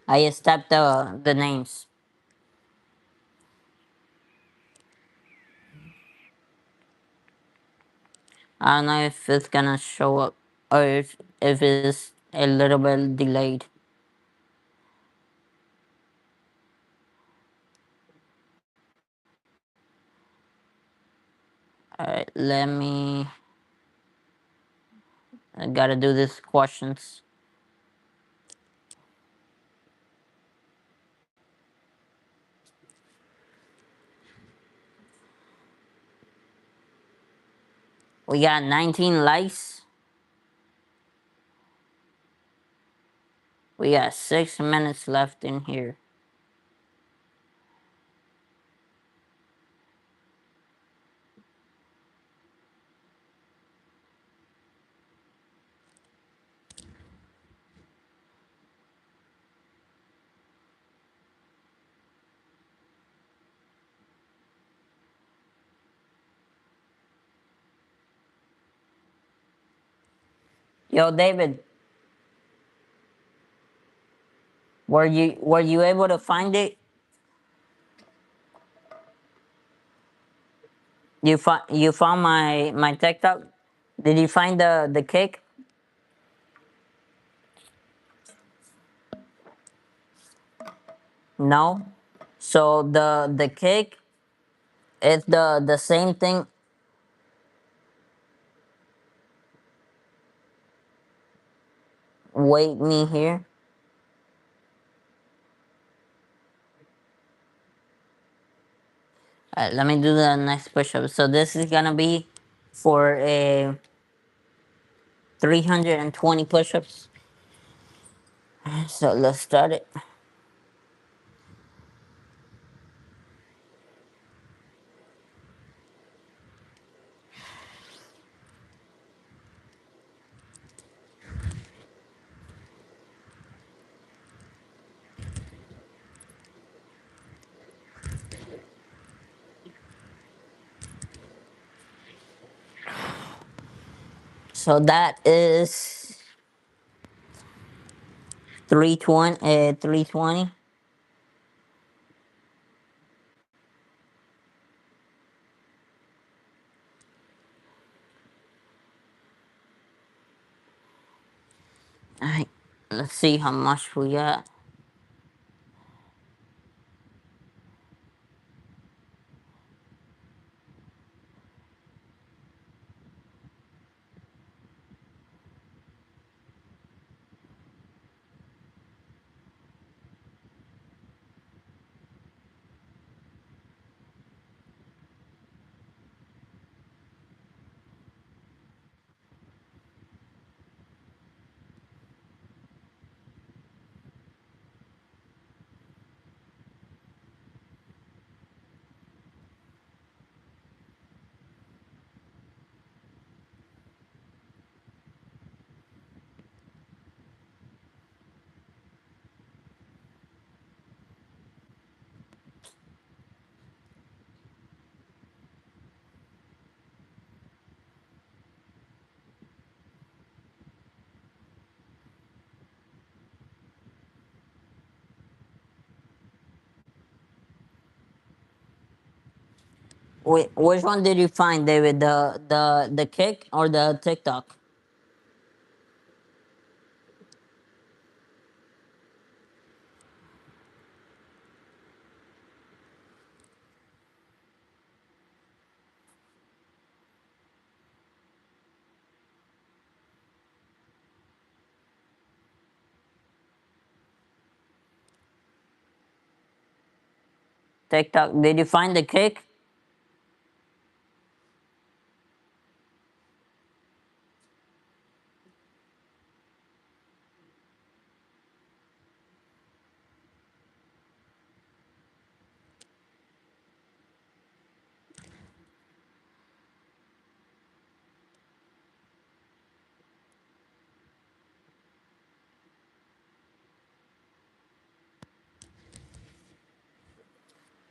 I just typed the names. I don't know if it's gonna show up or if it's a little bit delayed. Alright, let me. I gotta do these questions. We got 19 likes. We got 6 minutes left in here. Yo, David, were you able to find it? You found my TikTok? Did you find the cake? No. So the cake is the same thing. Wait me here. Let me do the next push-up. So this is gonna be for a 320 push-ups. So let's start it. So that is 320. 320. All right. Let's see how much we got. Wait, which one did you find, David? The cake or the TikTok? TikTok. Did you find the cake?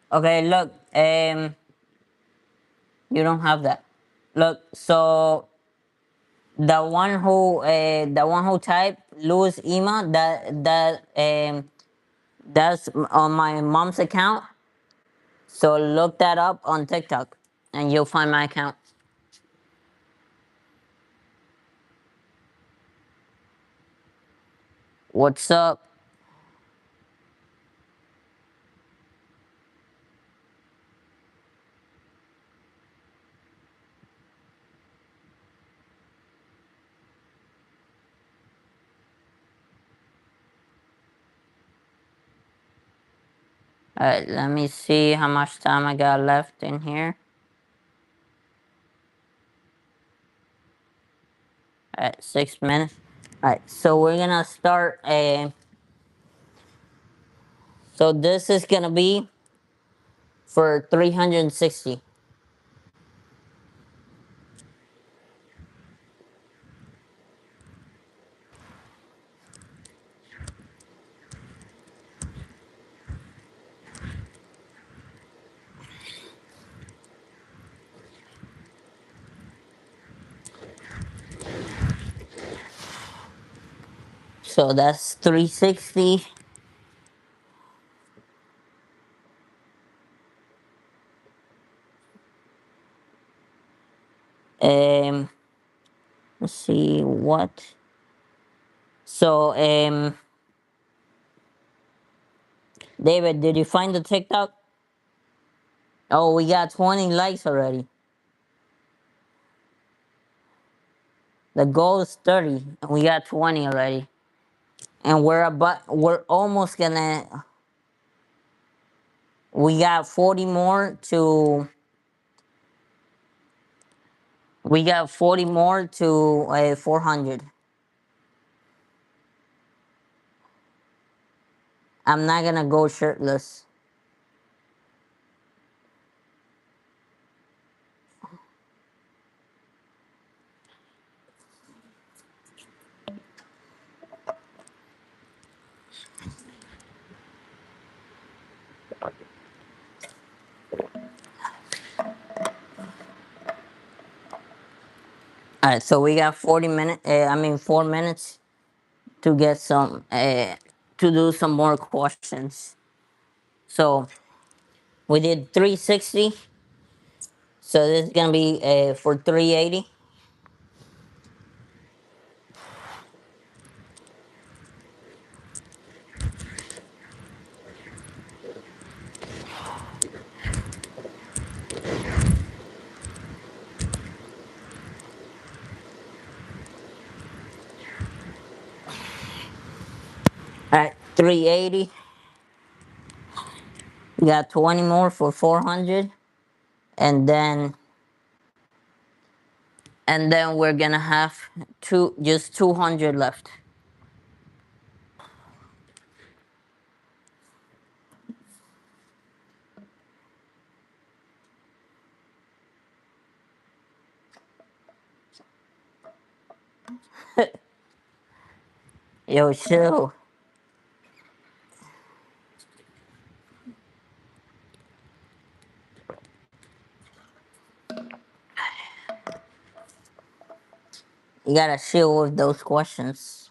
Okay, look. You don't have that. Look. So The one who typed Louis Ema, that's on my mom's account. So look that up on TikTok, and you'll find my account. What's up? Alright, let me see how much time I got left in here. Alright, 6 minutes. Alright, so we're gonna start a. So this is gonna be for 360. So that's 360. Um, let's see what. So David, did you find the TikTok? Oh, we got 20 likes already. The goal is 30, and we got 20 already. And we're almost gonna. We got 40 more to. We got 40 more to 400. I'm not gonna go shirtless. All right, so we got 40 minutes. I mean 4 minutes to get some. To do some more questions. So we did 360. So this is gonna be for 380. All right, 380. We got 20 more for 400, and then we're gonna have just 200 left. Yo, chill. You gotta chill with those questions.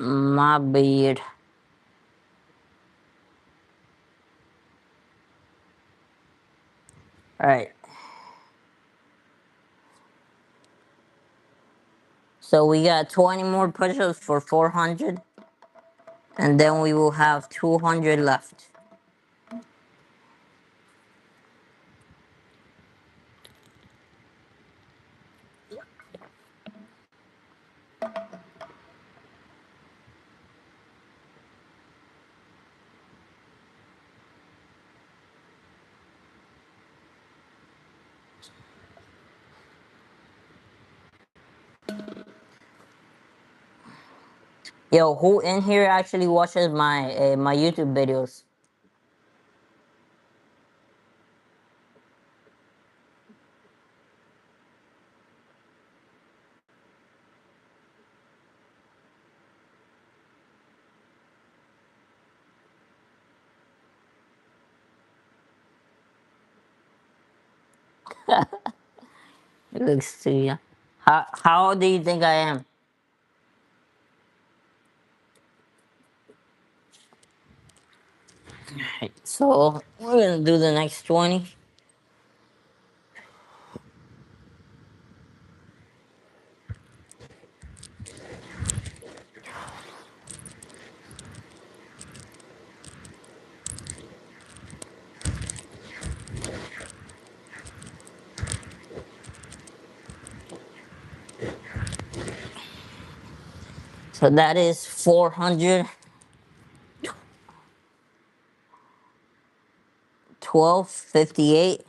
My beard. All right. So we got 20 more push-ups for 400. and then we will have 200 left. Yo, who in here actually watches my YouTube videos? It looks too young. How old do you think I am? So we're gonna do the next 20. So that is 412.58.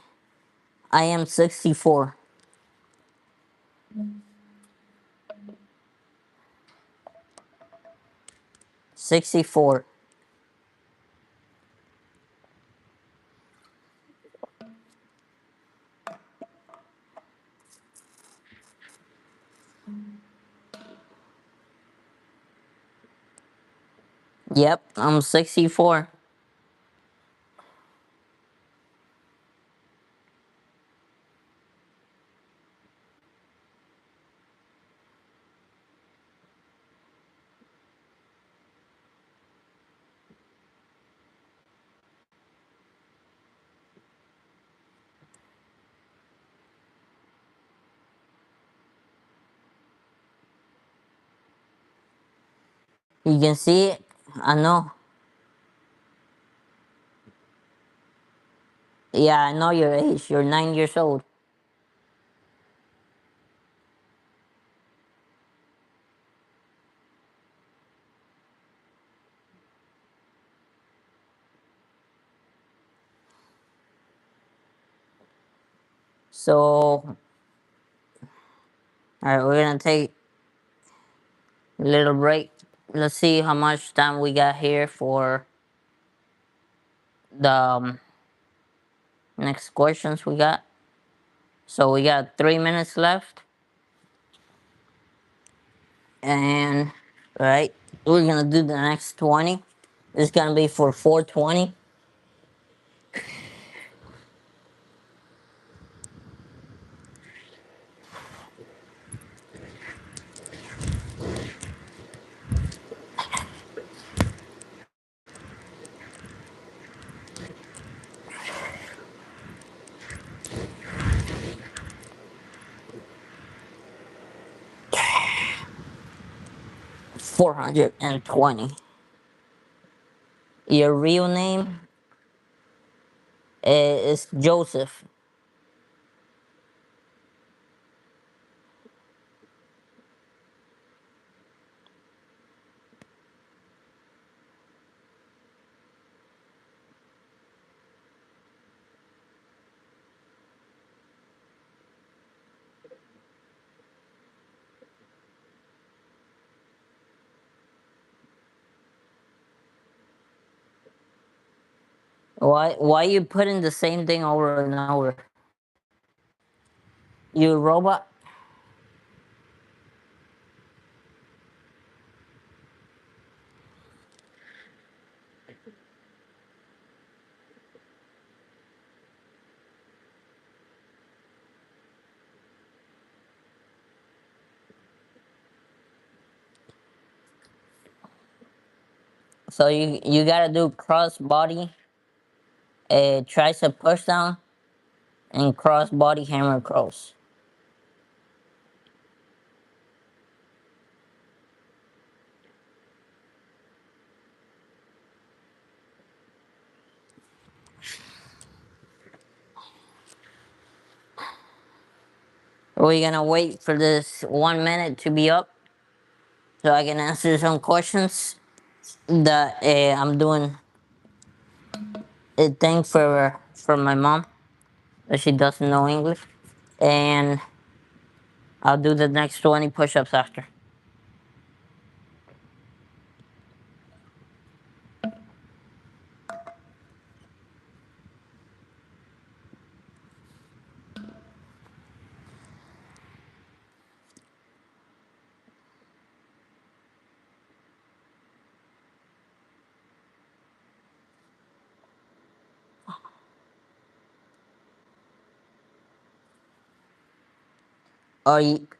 I am 64. 64. Yep, I'm 64. You can see it. I know. Yeah, I know your age. You're 9 years old. So, all right, we're gonna take a little break. Let's see how much time we got here for the next questions we got. So we got 3 minutes left, and right, we're gonna do the next 20. It's gonna be for 420. 420. Your real name is Joseph. Why you putting the same thing over and over? You robot? So you gotta do cross body, tricep push down, and cross body hammer curls. We're gonna wait for this 1 minute to be up so I can answer some questions that I'm doing a thing for my mom that she doesn't know English, and I'll do the next 20 push-ups after.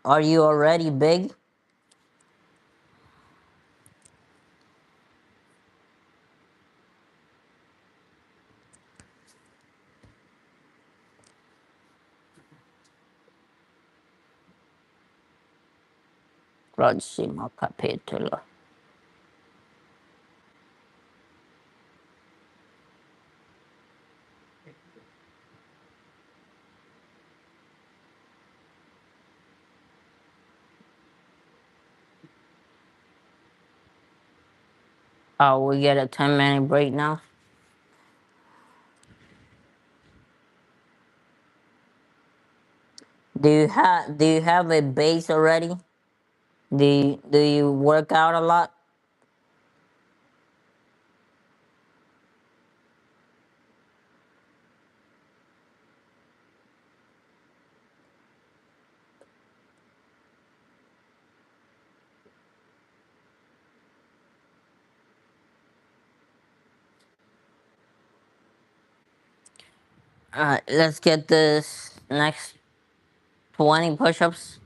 Are you already big? Prossimo capitolo. Oh, we get a 10-minute break now. Do you have a base already? Do you work out a lot? Alright, let's get this next 20 push-ups.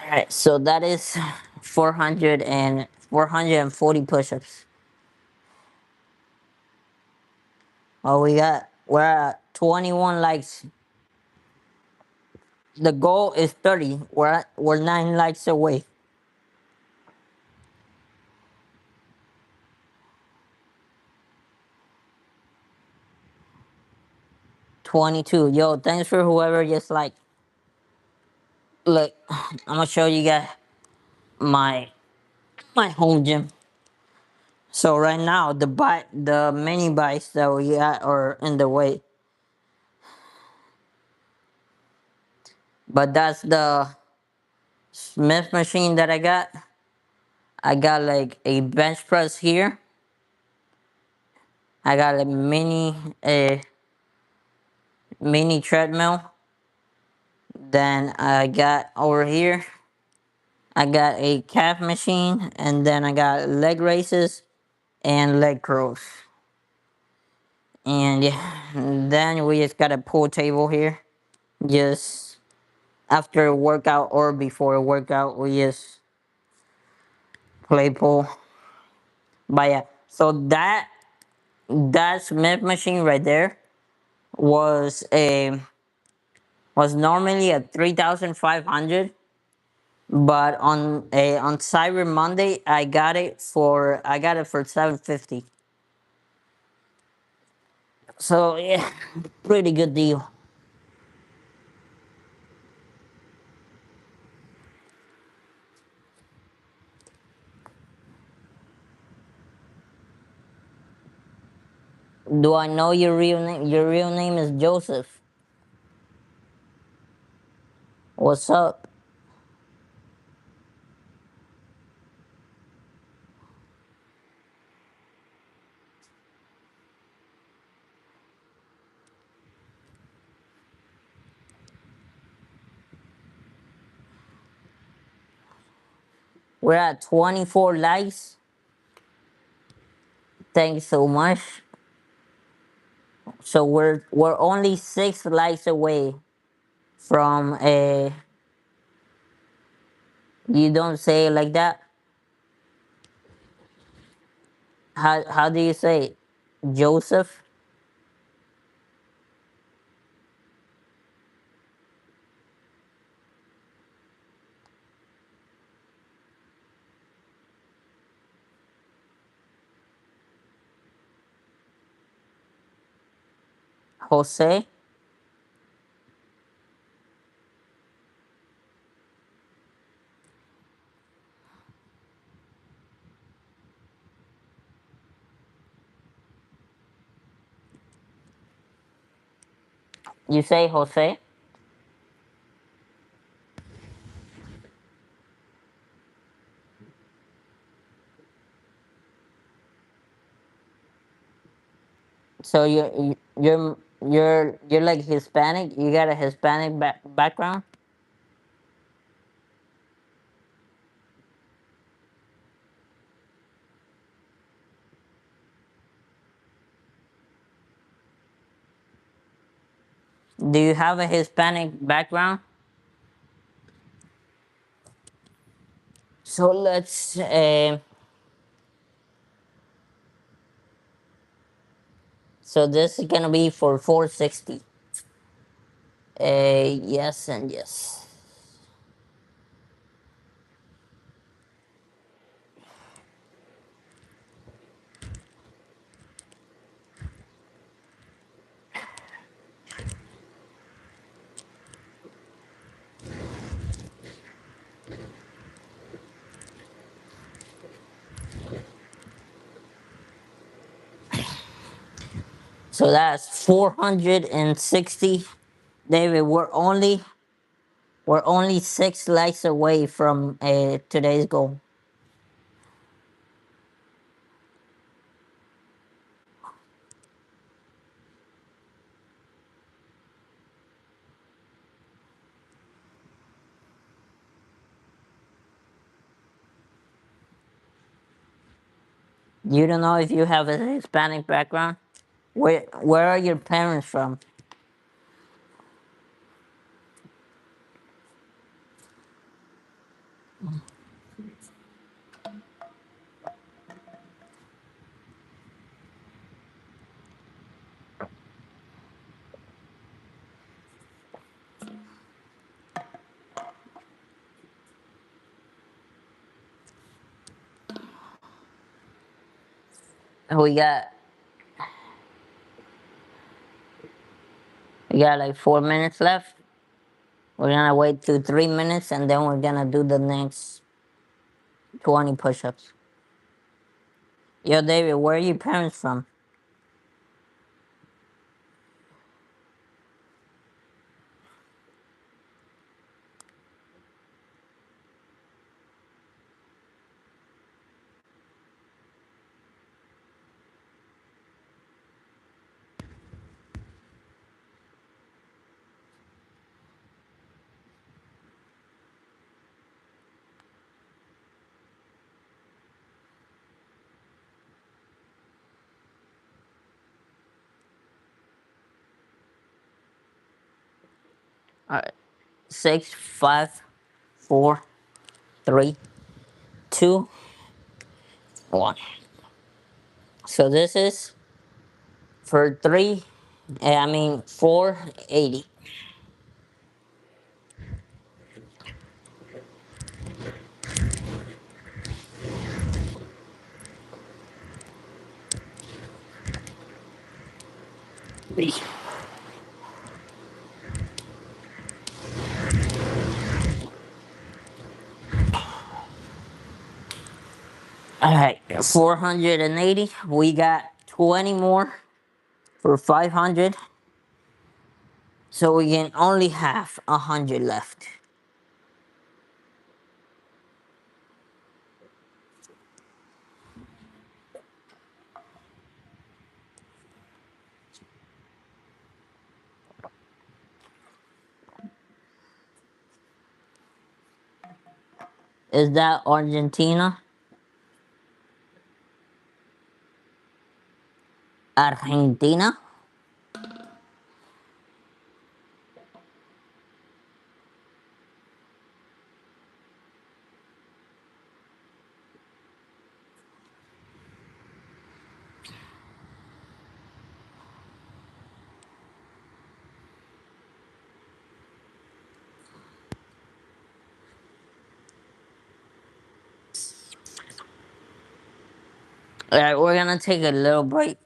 Alright, so that is 440 push-ups. Oh, we're at 21 likes. The goal is 30. We're 9 likes away. 22. Yo, thanks for whoever just like. Look, I'm gonna show you guys my my home gym. So right now the mini bikes that we got are in the way. But that's the Smith machine that I got. I got like a bench press here. I got a mini treadmill. Then I got over here. I got a calf machine, and then I got leg raises and leg curls. And yeah, then we just got a pool table here. Just after a workout or before a workout, we just play pool. But yeah, so that Smith machine right there was a was normally at 3,500, but on Cyber Monday I got it for 750. So yeah, pretty good deal. Do I know your real name? Your real name is Joseph. What's up? We're at 24 likes. Thanks so much. So we're only 6 likes away from a You don't say it like that. How do you say it? Joseph? Jose? You say Jose? So you're like Hispanic. You got a Hispanic background. Do you have a Hispanic background? So let's. So this is gonna be for 460. Yes and yes. So that's 460. David, we're only 6 likes away from today's goal. You don't know if you have a Hispanic background? Where are your parents from? We got we got like 4 minutes left. We're gonna wait to 3 minutes and then we're gonna do the next 20 push-ups. Yo, David, where are your parents from? All right. 6, 5, 4, 3, 2, 1. So this is for 480. All right, 480. We got 20 more for 500. So we can only have 100 left. Is that Argentina? Argentina? All right, we're gonna take a little break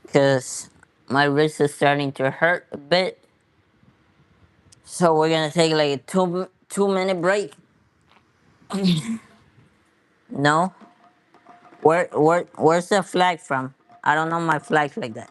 because my wrist is starting to hurt a bit. So we're gonna take like a 2 minute break. No, where's the flag from? I don't know my flags like that.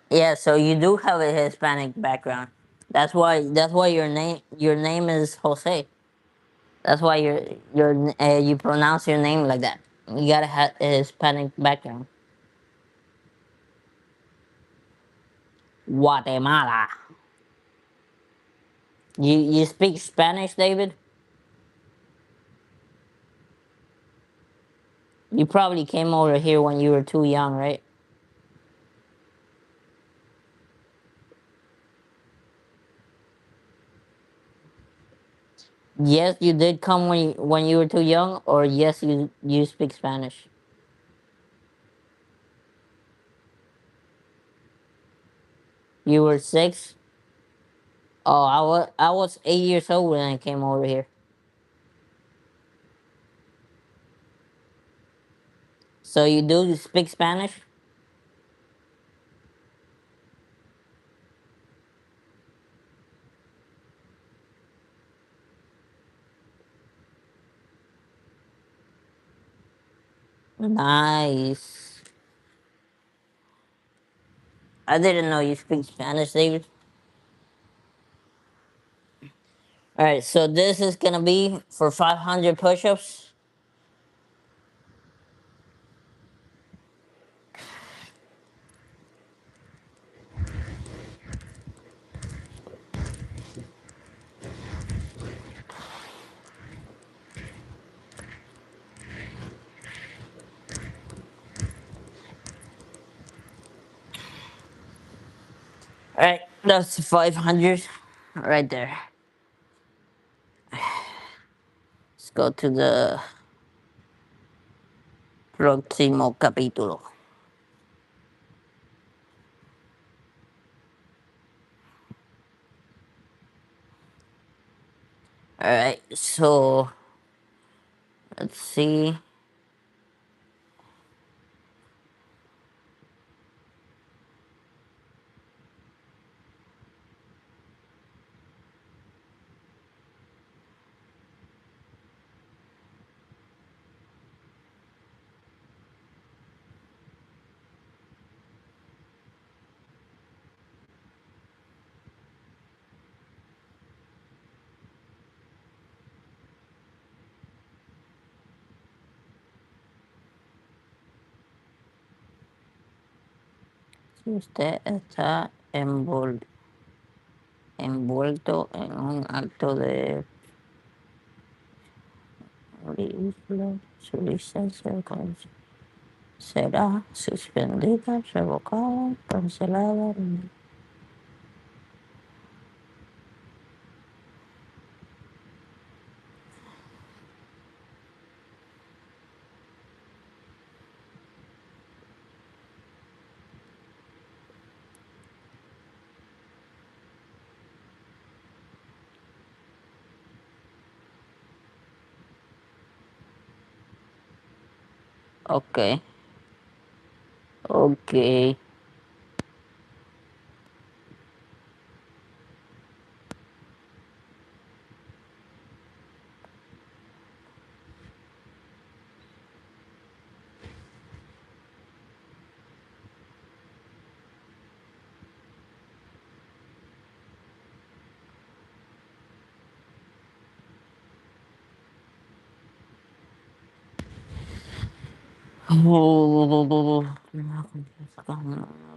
Yeah, so you do have a Hispanic background. That's why your name is Jose. That's why you pronounce your name like that. You gotta have a Hispanic background. Guatemala. You speak Spanish, David? You probably came over here when you were too young, right? Yes, you did come when you were too young, or yes, you speak Spanish. You were 6. Oh, I was 8 years old when I came over here. So you do speak Spanish? Nice. I didn't know you speak Spanish, David. All right, so this is gonna be for 500 push-ups. All right, that's 500 right there. Let's go to the próximo capítulo. All right, so let's see. Si usted está envuelto en un acto de ridículo, su licencia de conducir será suspendida, revocada, cancelada. Ok, ok,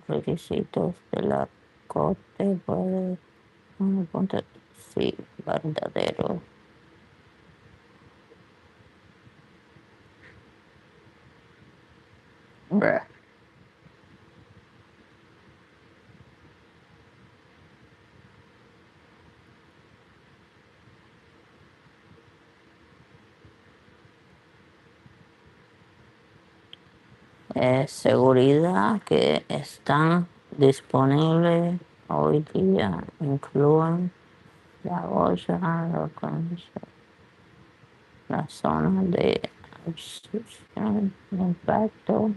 requisitos de la corte puede sí, verdadero. Bruh. seguridad que están disponibles hoy día incluyen la bolsa, la zona de absorción de impacto.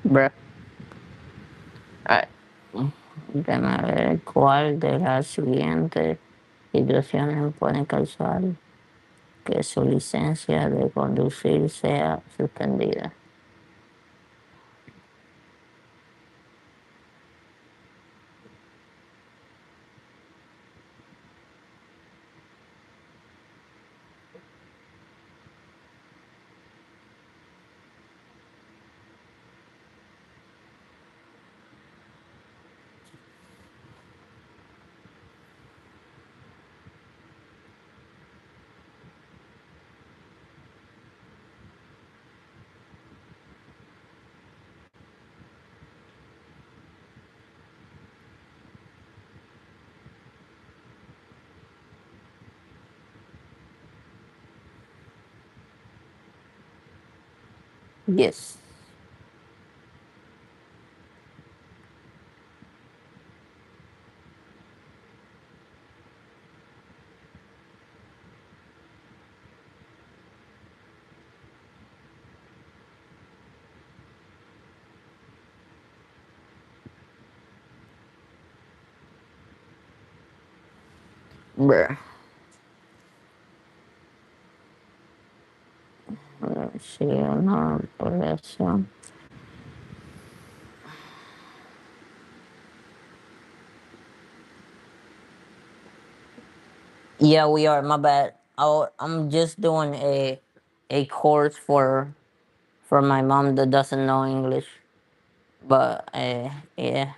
Bruh. Alright. Déjame ver cuál de las siguientes situaciones pueden causar que su licencia de conducir sea suspendida. Yes. Bruh. Sí, no, por eso. Yeah, we are. My bad. I'm just doing a course for my mom that doesn't know English. But yeah,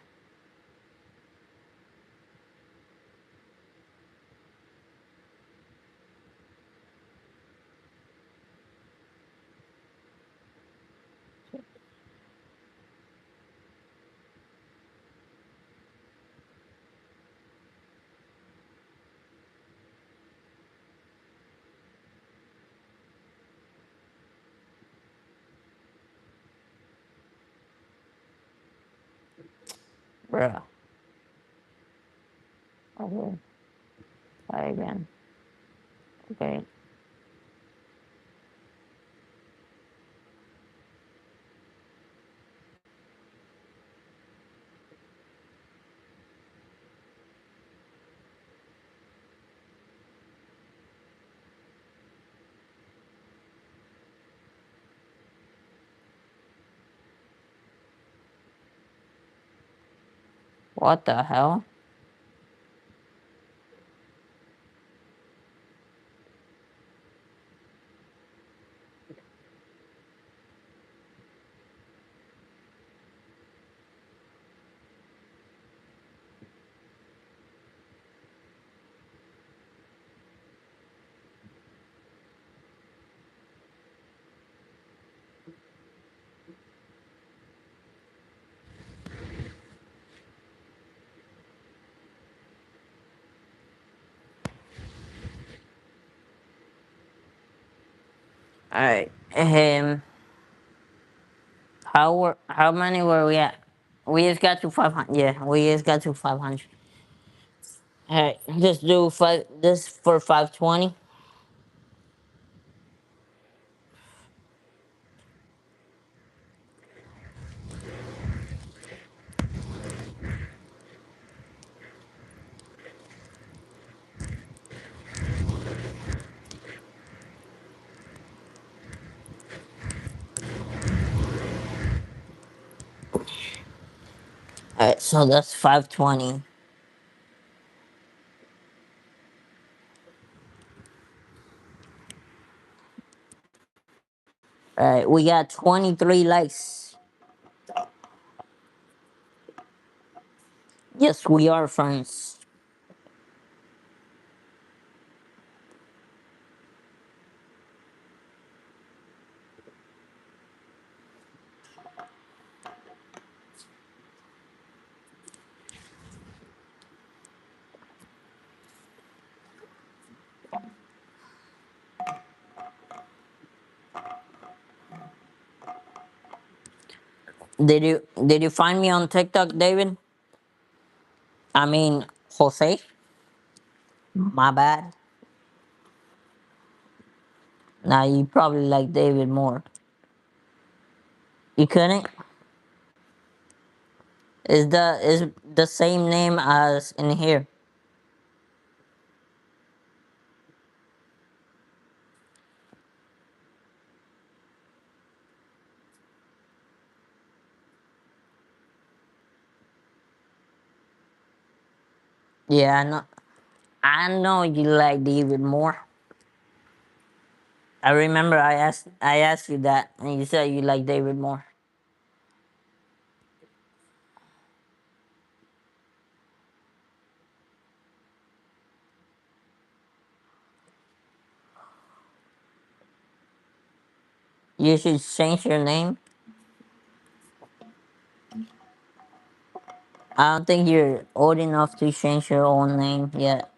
bruh. Okay, try again. Okay, what the hell? All right. How many were we at? We just got to 500. Yeah, we just got to 500. All right, just do five. This for 520. All right, so that's 520. All right, we got 23 likes. Yes, we are friends. Did you find me on TikTok, David? I mean, Jose. My bad. Now you probably like David more. You couldn't. Is the same name as in here? Yeah, I know. I know you like David more. I remember I asked you that, and you said you like David more. You should change your name. I don't think you're old enough to change your own name yet.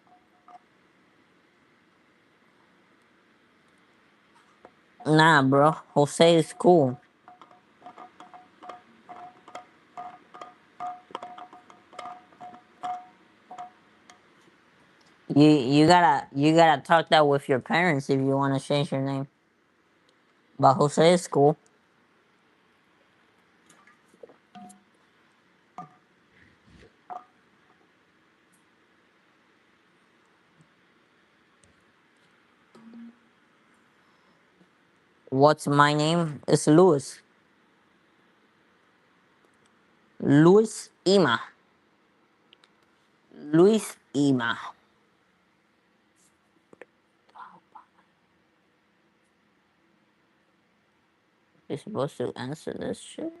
Nah, bro. Jose is cool. You gotta talk that with your parents if you want to change your name. But Jose is cool. What's my name? It's Luis. Luis Ima. Luis Ima. You're supposed to answer this shit.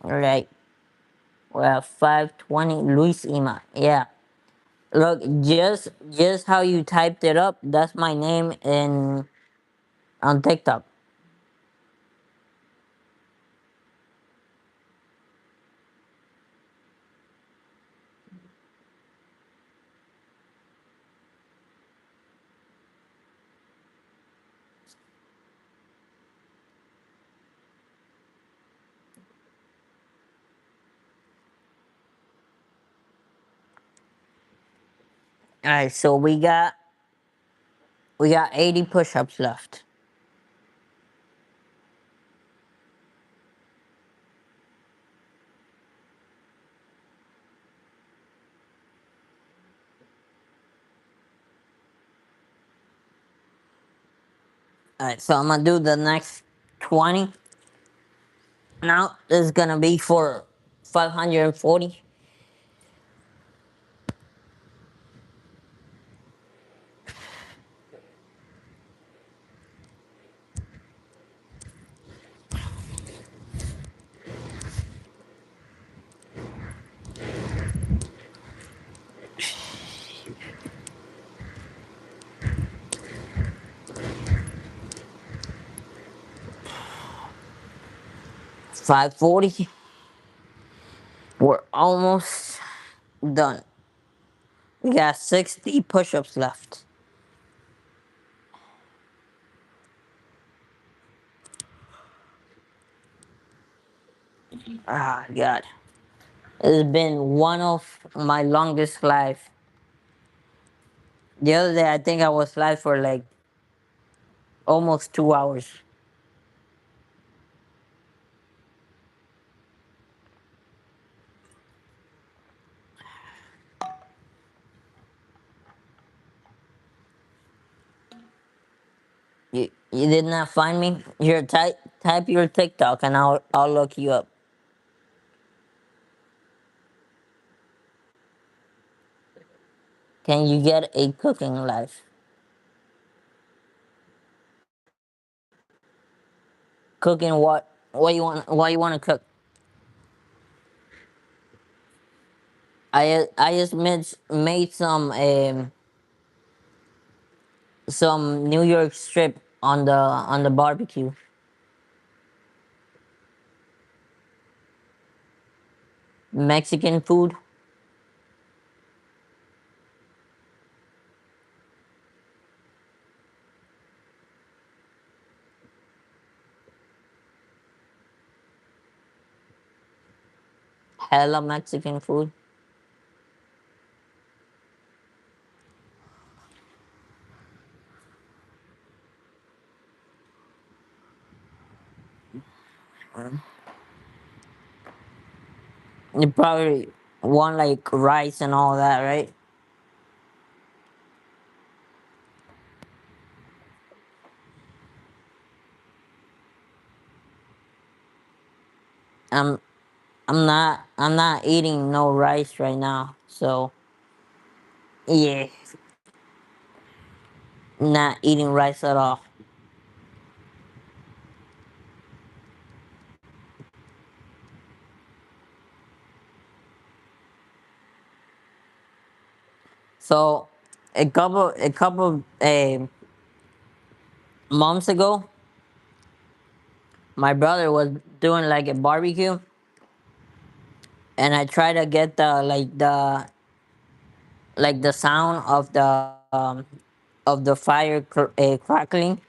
Alright. We're at 520. Luis Ima. Yeah. Look, just how you typed it up, that's my name in on TikTok. Alright, so we got 80 push-ups left. Alright, so I'm gonna do the next 20. Now this is gonna be for 540. 540. We're almost done. We got 60 push-ups left. Ah, God. It's been one of my longest life. The other day, I think I was live for like almost 2 hours. You did not find me? Here, type your TikTok and I'll look you up. Can you get a cooking life? Cooking what? What you want? What you want to cook? I just made some New York strip on the barbecue. Mexican food. Hella Mexican food. You probably want like rice and all that, right? I'm I'm not eating no rice right now. So yeah, not eating rice at all. So a couple months ago, my brother was doing like a barbecue, and I tried to get the sound of the fire crackling.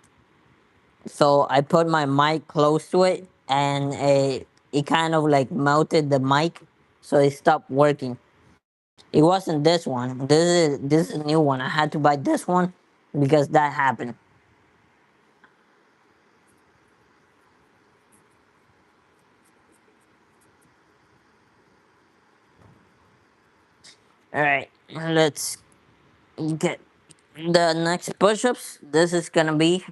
So I put my mic close to it, and it kind of like melted the mic, so it stopped working. It wasn't this one. This is a new one. I had to buy this one because that happened. All right, let's get the next push-ups. This is gonna be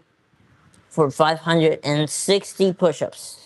for 560 push-ups.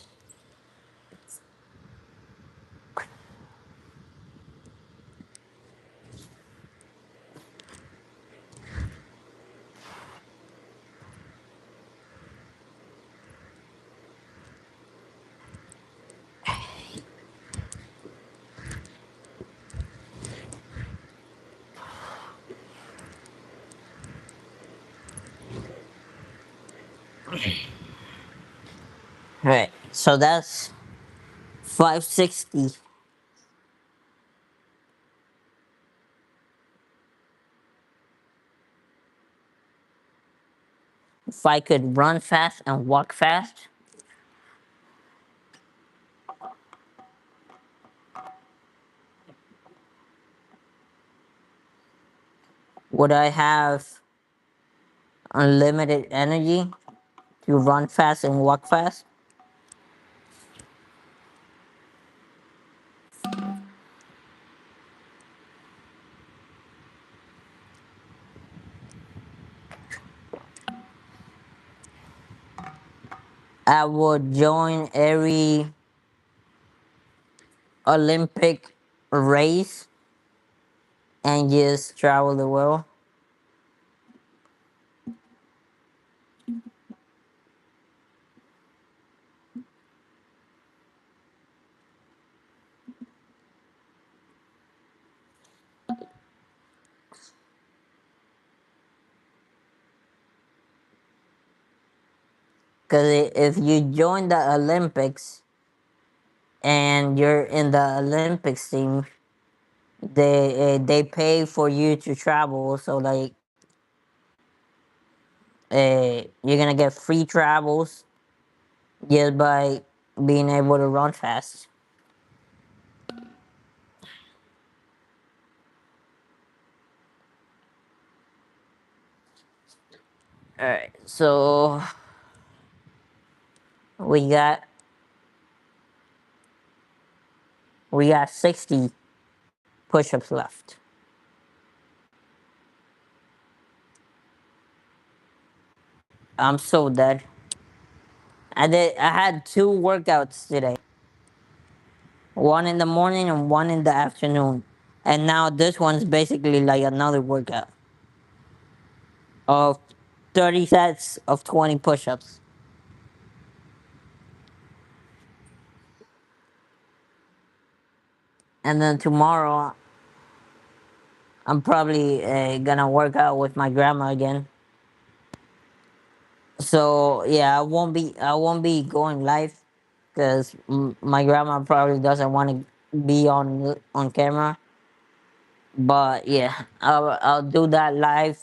All right, so that's 560. If I could run fast and walk fast, would I have unlimited energy to run fast and walk fast? I would join every Olympic race and just travel the world. Because if you join the Olympics and you're in the Olympics team, they pay for you to travel. So like, you're gonna get free travels just by being able to run fast. All right, so we got we got 60 push-ups left. I'm so dead. I had two workouts today. One in the morning and one in the afternoon. And now this one's basically like another workout of 30 sets of 20 push-ups. and then tomorrow I'm probably gonna work out with my grandma again. So yeah, I won't be going live because my grandma probably doesn't want to be on camera. But yeah, I'll do that live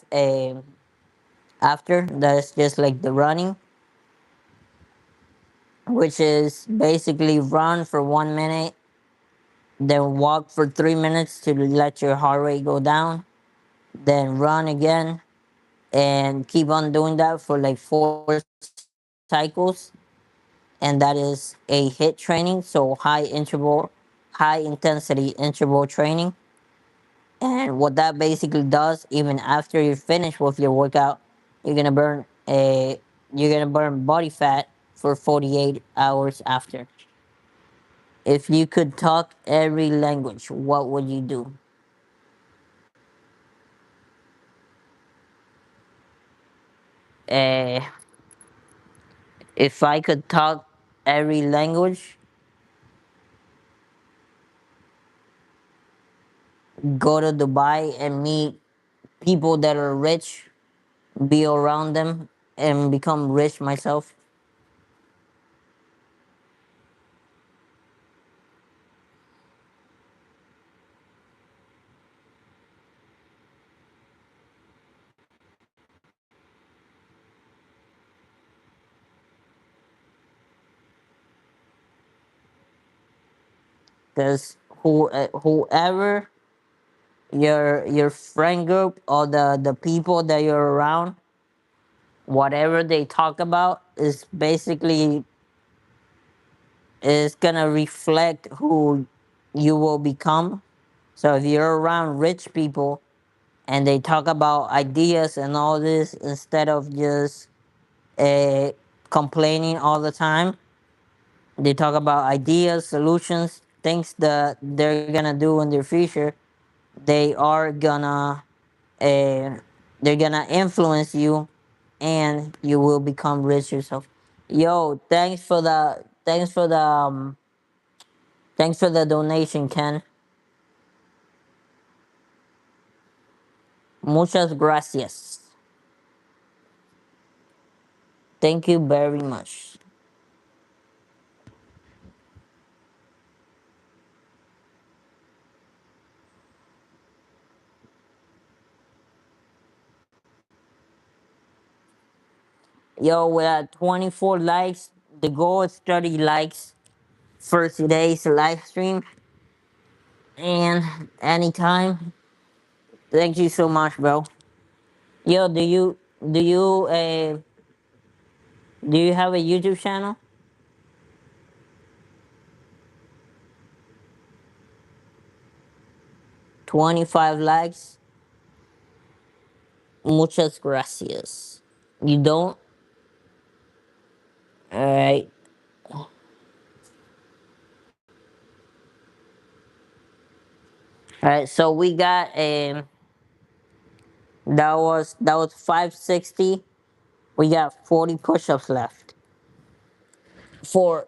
after. That's just like the running, which is basically run for 1 minute, then walk for 3 minutes to let your heart rate go down, then run again, and keep on doing that for like 4 cycles. And that is a HIIT training, so high intensity interval training. And what that basically does, even after you finish with your workout, you're gonna burn a you're gonna burn body fat for 48 hours after. If you could talk every language, what would you do? Uh, if I could talk every language, go to Dubai and meet people that are rich, be around them, and become rich myself. Because whoever your friend group or the people that you're around, whatever they talk about is basically is gonna reflect who you will become. So if you're around rich people and they talk about ideas and all this instead of just uh, complaining all the time, they talk about ideas, solutions, things that they're gonna do in their future. They are gonna uh, they're gonna influence you, and you will become rich yourself. Yo, thanks for the donation, Ken. Muchas gracias. Thank you very much. Yo, we're at 24 likes. The goal is 30 likes for today's live stream. And anytime. Thank you so much, bro. Yo, do you have a YouTube channel? 25 likes. Muchas gracias. You don't? Alright. Alright, so we got that was 560. We got 40 push-ups left for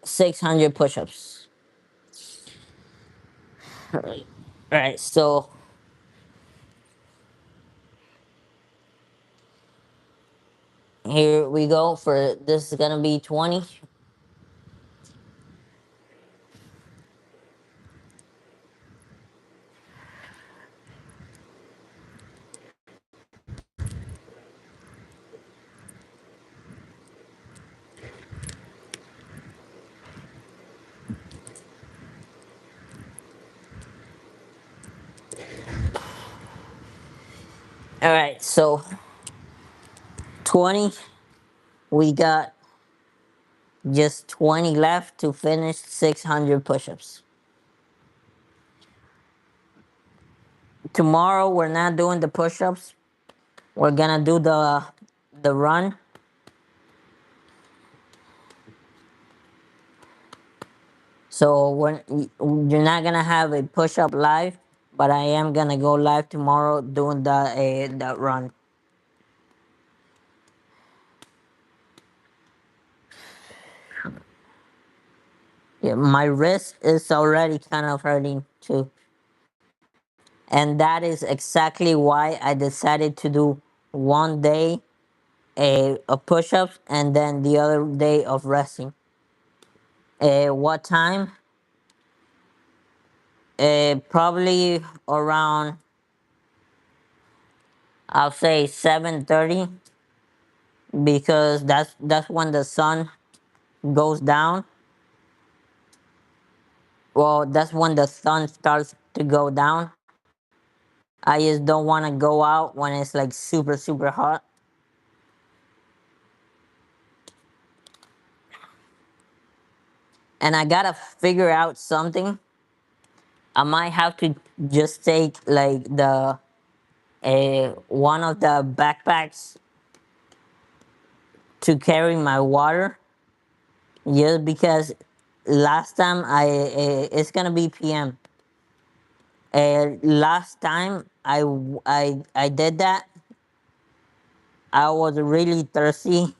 600 push-ups. Alright, so here we go for this is gonna be 20. Alright, so 20. We got just 20 left to finish 600 push-ups. Tomorrow we're not doing the push-ups. We're gonna do the run. So you're not gonna have a push-up live, but I am gonna go live tomorrow doing the run. Yeah, my wrist is already kind of hurting too. And that is exactly why I decided to do one day of push-ups and then the other day of resting. What time? Probably around, I'll say 7:30, because that's when the sun goes down. Well, that's when the sun starts to go down. I just don't want to go out when it's like super super hot. And I gotta figure out something. I might have to just take like the one of the backpacks to carry my water. Just because last time it's gonna be PM. Last time I did that, I was really thirsty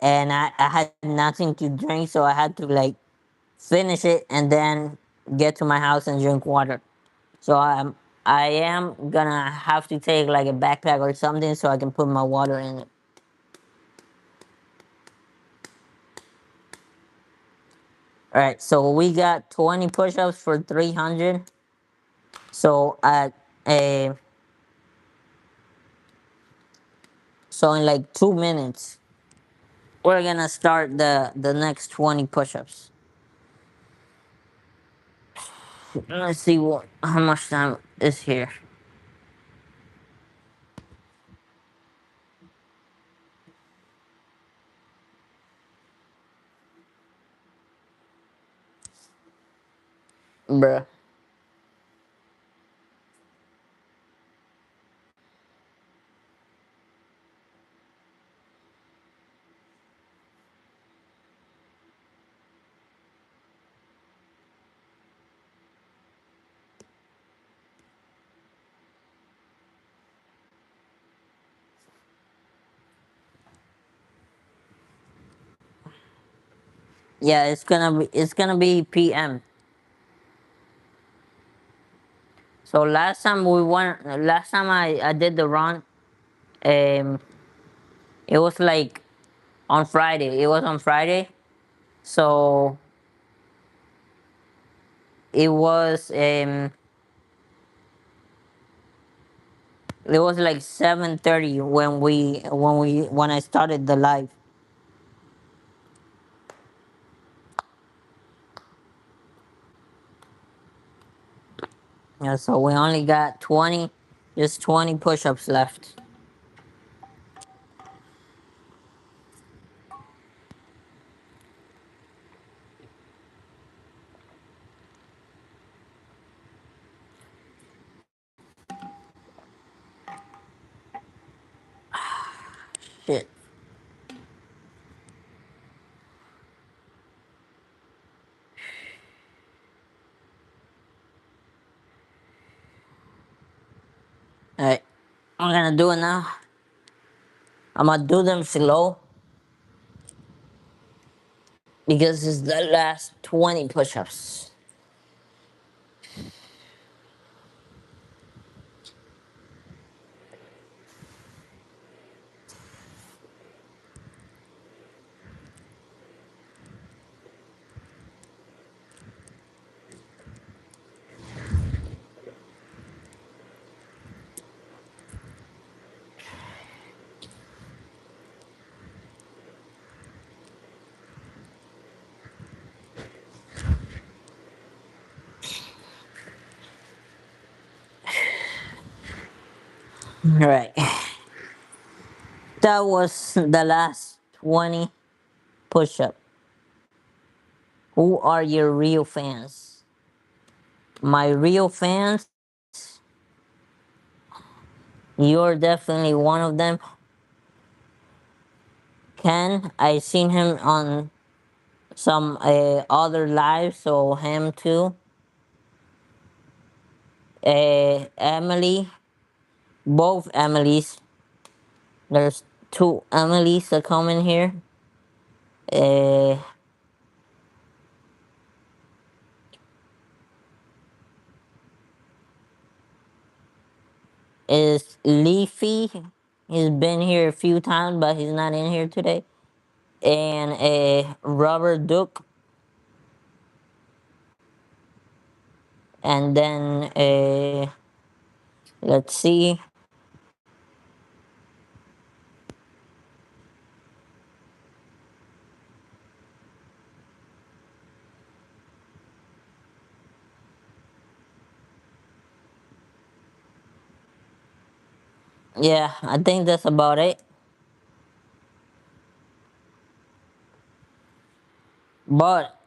and I had nothing to drink, so I had to like finish it and then get to my house and drink water. So I am gonna have to take like a backpack or something so I can put my water in it. All right, so we got 20 push-ups for 300. So at a so in like 2 minutes, we're gonna start the next 20 push-ups. Let's see what how much time is here. Bruh. Yeah, it's gonna be PM. So last time I did the run, um it was like on Friday. It was on Friday. So it was it was like 7:30 when I started the live. Yeah, so we only got 20, just 20 push-ups left. Shit. All right, I'm gonna do it now. I'm gonna do them slow because it's the last 20 push-ups. All right, that was the last 20 push-up. Who are your real fans? My real fans, you're definitely one of them. Ken, I seen him on some other lives, so him too. Emily, both Emilys. There's two Emilys that come in here. Uh, is Leafy. He's been here a few times, but he's not in here today. And a Robert Duke, and then a, let's see. Yeah, I think that's about it. But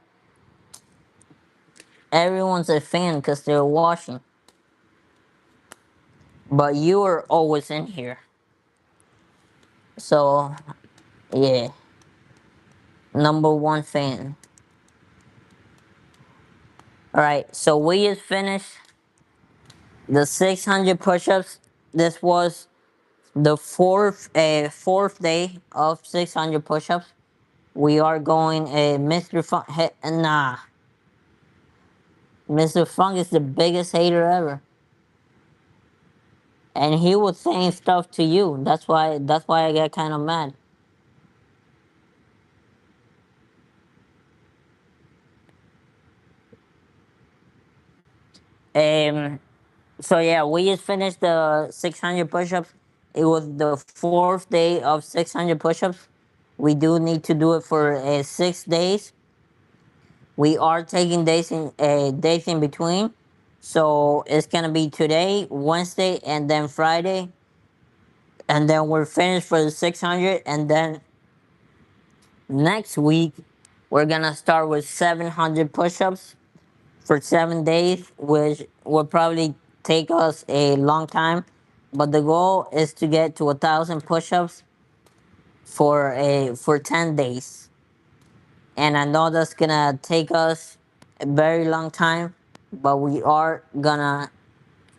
everyone's a fan because they're watching. But you are always in here. So, yeah, number one fan. Alright, so we just finished the 600 push ups. This was the fourth day of 600 push ups. We are going a Mr. Funk. Nah, Mr. Funk is the biggest hater ever. And he was saying stuff to you. That's why I got kind of mad. Um. So yeah, we just finished the 600 push-ups. It was the fourth day of 600 push-ups. We do need to do it for 6 days. We are taking days in between. So it's gonna be today, Wednesday, and then Friday, and then we're finished for the 600. And then next week we're gonna start with 700 push-ups for 7 days, which will probably take us a long time. But the goal is to get to 1,000 push-ups for 10 days, and I know that's gonna take us a very long time, but we are gonna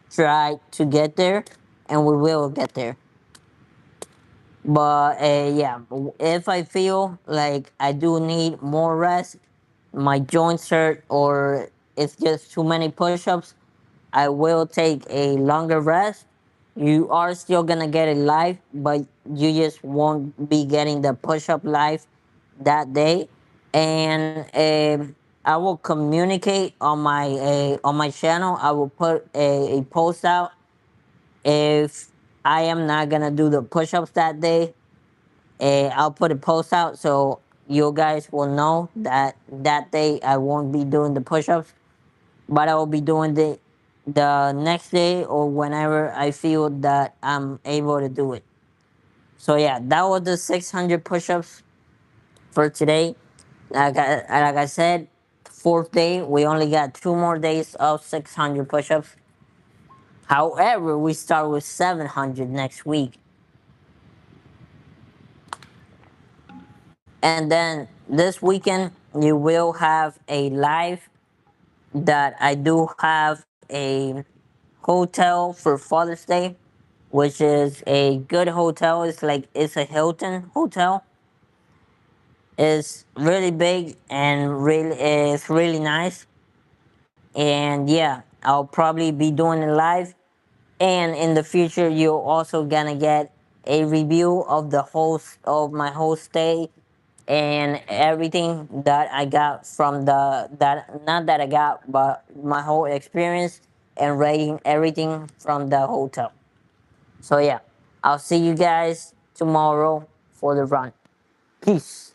try to get there, and we will get there. But yeah, if I feel like I do need more rest, my joints hurt, or it's just too many push-ups, I will take a longer rest. You are still gonna get it live, but you just won't be getting the push up live that day. And I will communicate on my channel. I will put a post out if I am not gonna do the push ups that day. I'll put a post out so you guys will know that that day I won't be doing the push ups, but I will be doing the next day or whenever I feel that I'm able to do it. So yeah, that was the 600 push-ups for today. Like I said, fourth day we only got 2 more days of 600 push-ups. However, we start with 700 next week, and then this weekend you will have a live that I do have a hotel for Father's Day, which is a good hotel. It's a Hilton hotel. It's really big and really it's really nice. And yeah, I'll probably be doing it live. And in the future, you're also gonna get a review of the whole of my whole stay and everything that I got from the that not that I got, but my whole experience and rating everything from the hotel. So yeah, I'll see you guys tomorrow for the run. Peace.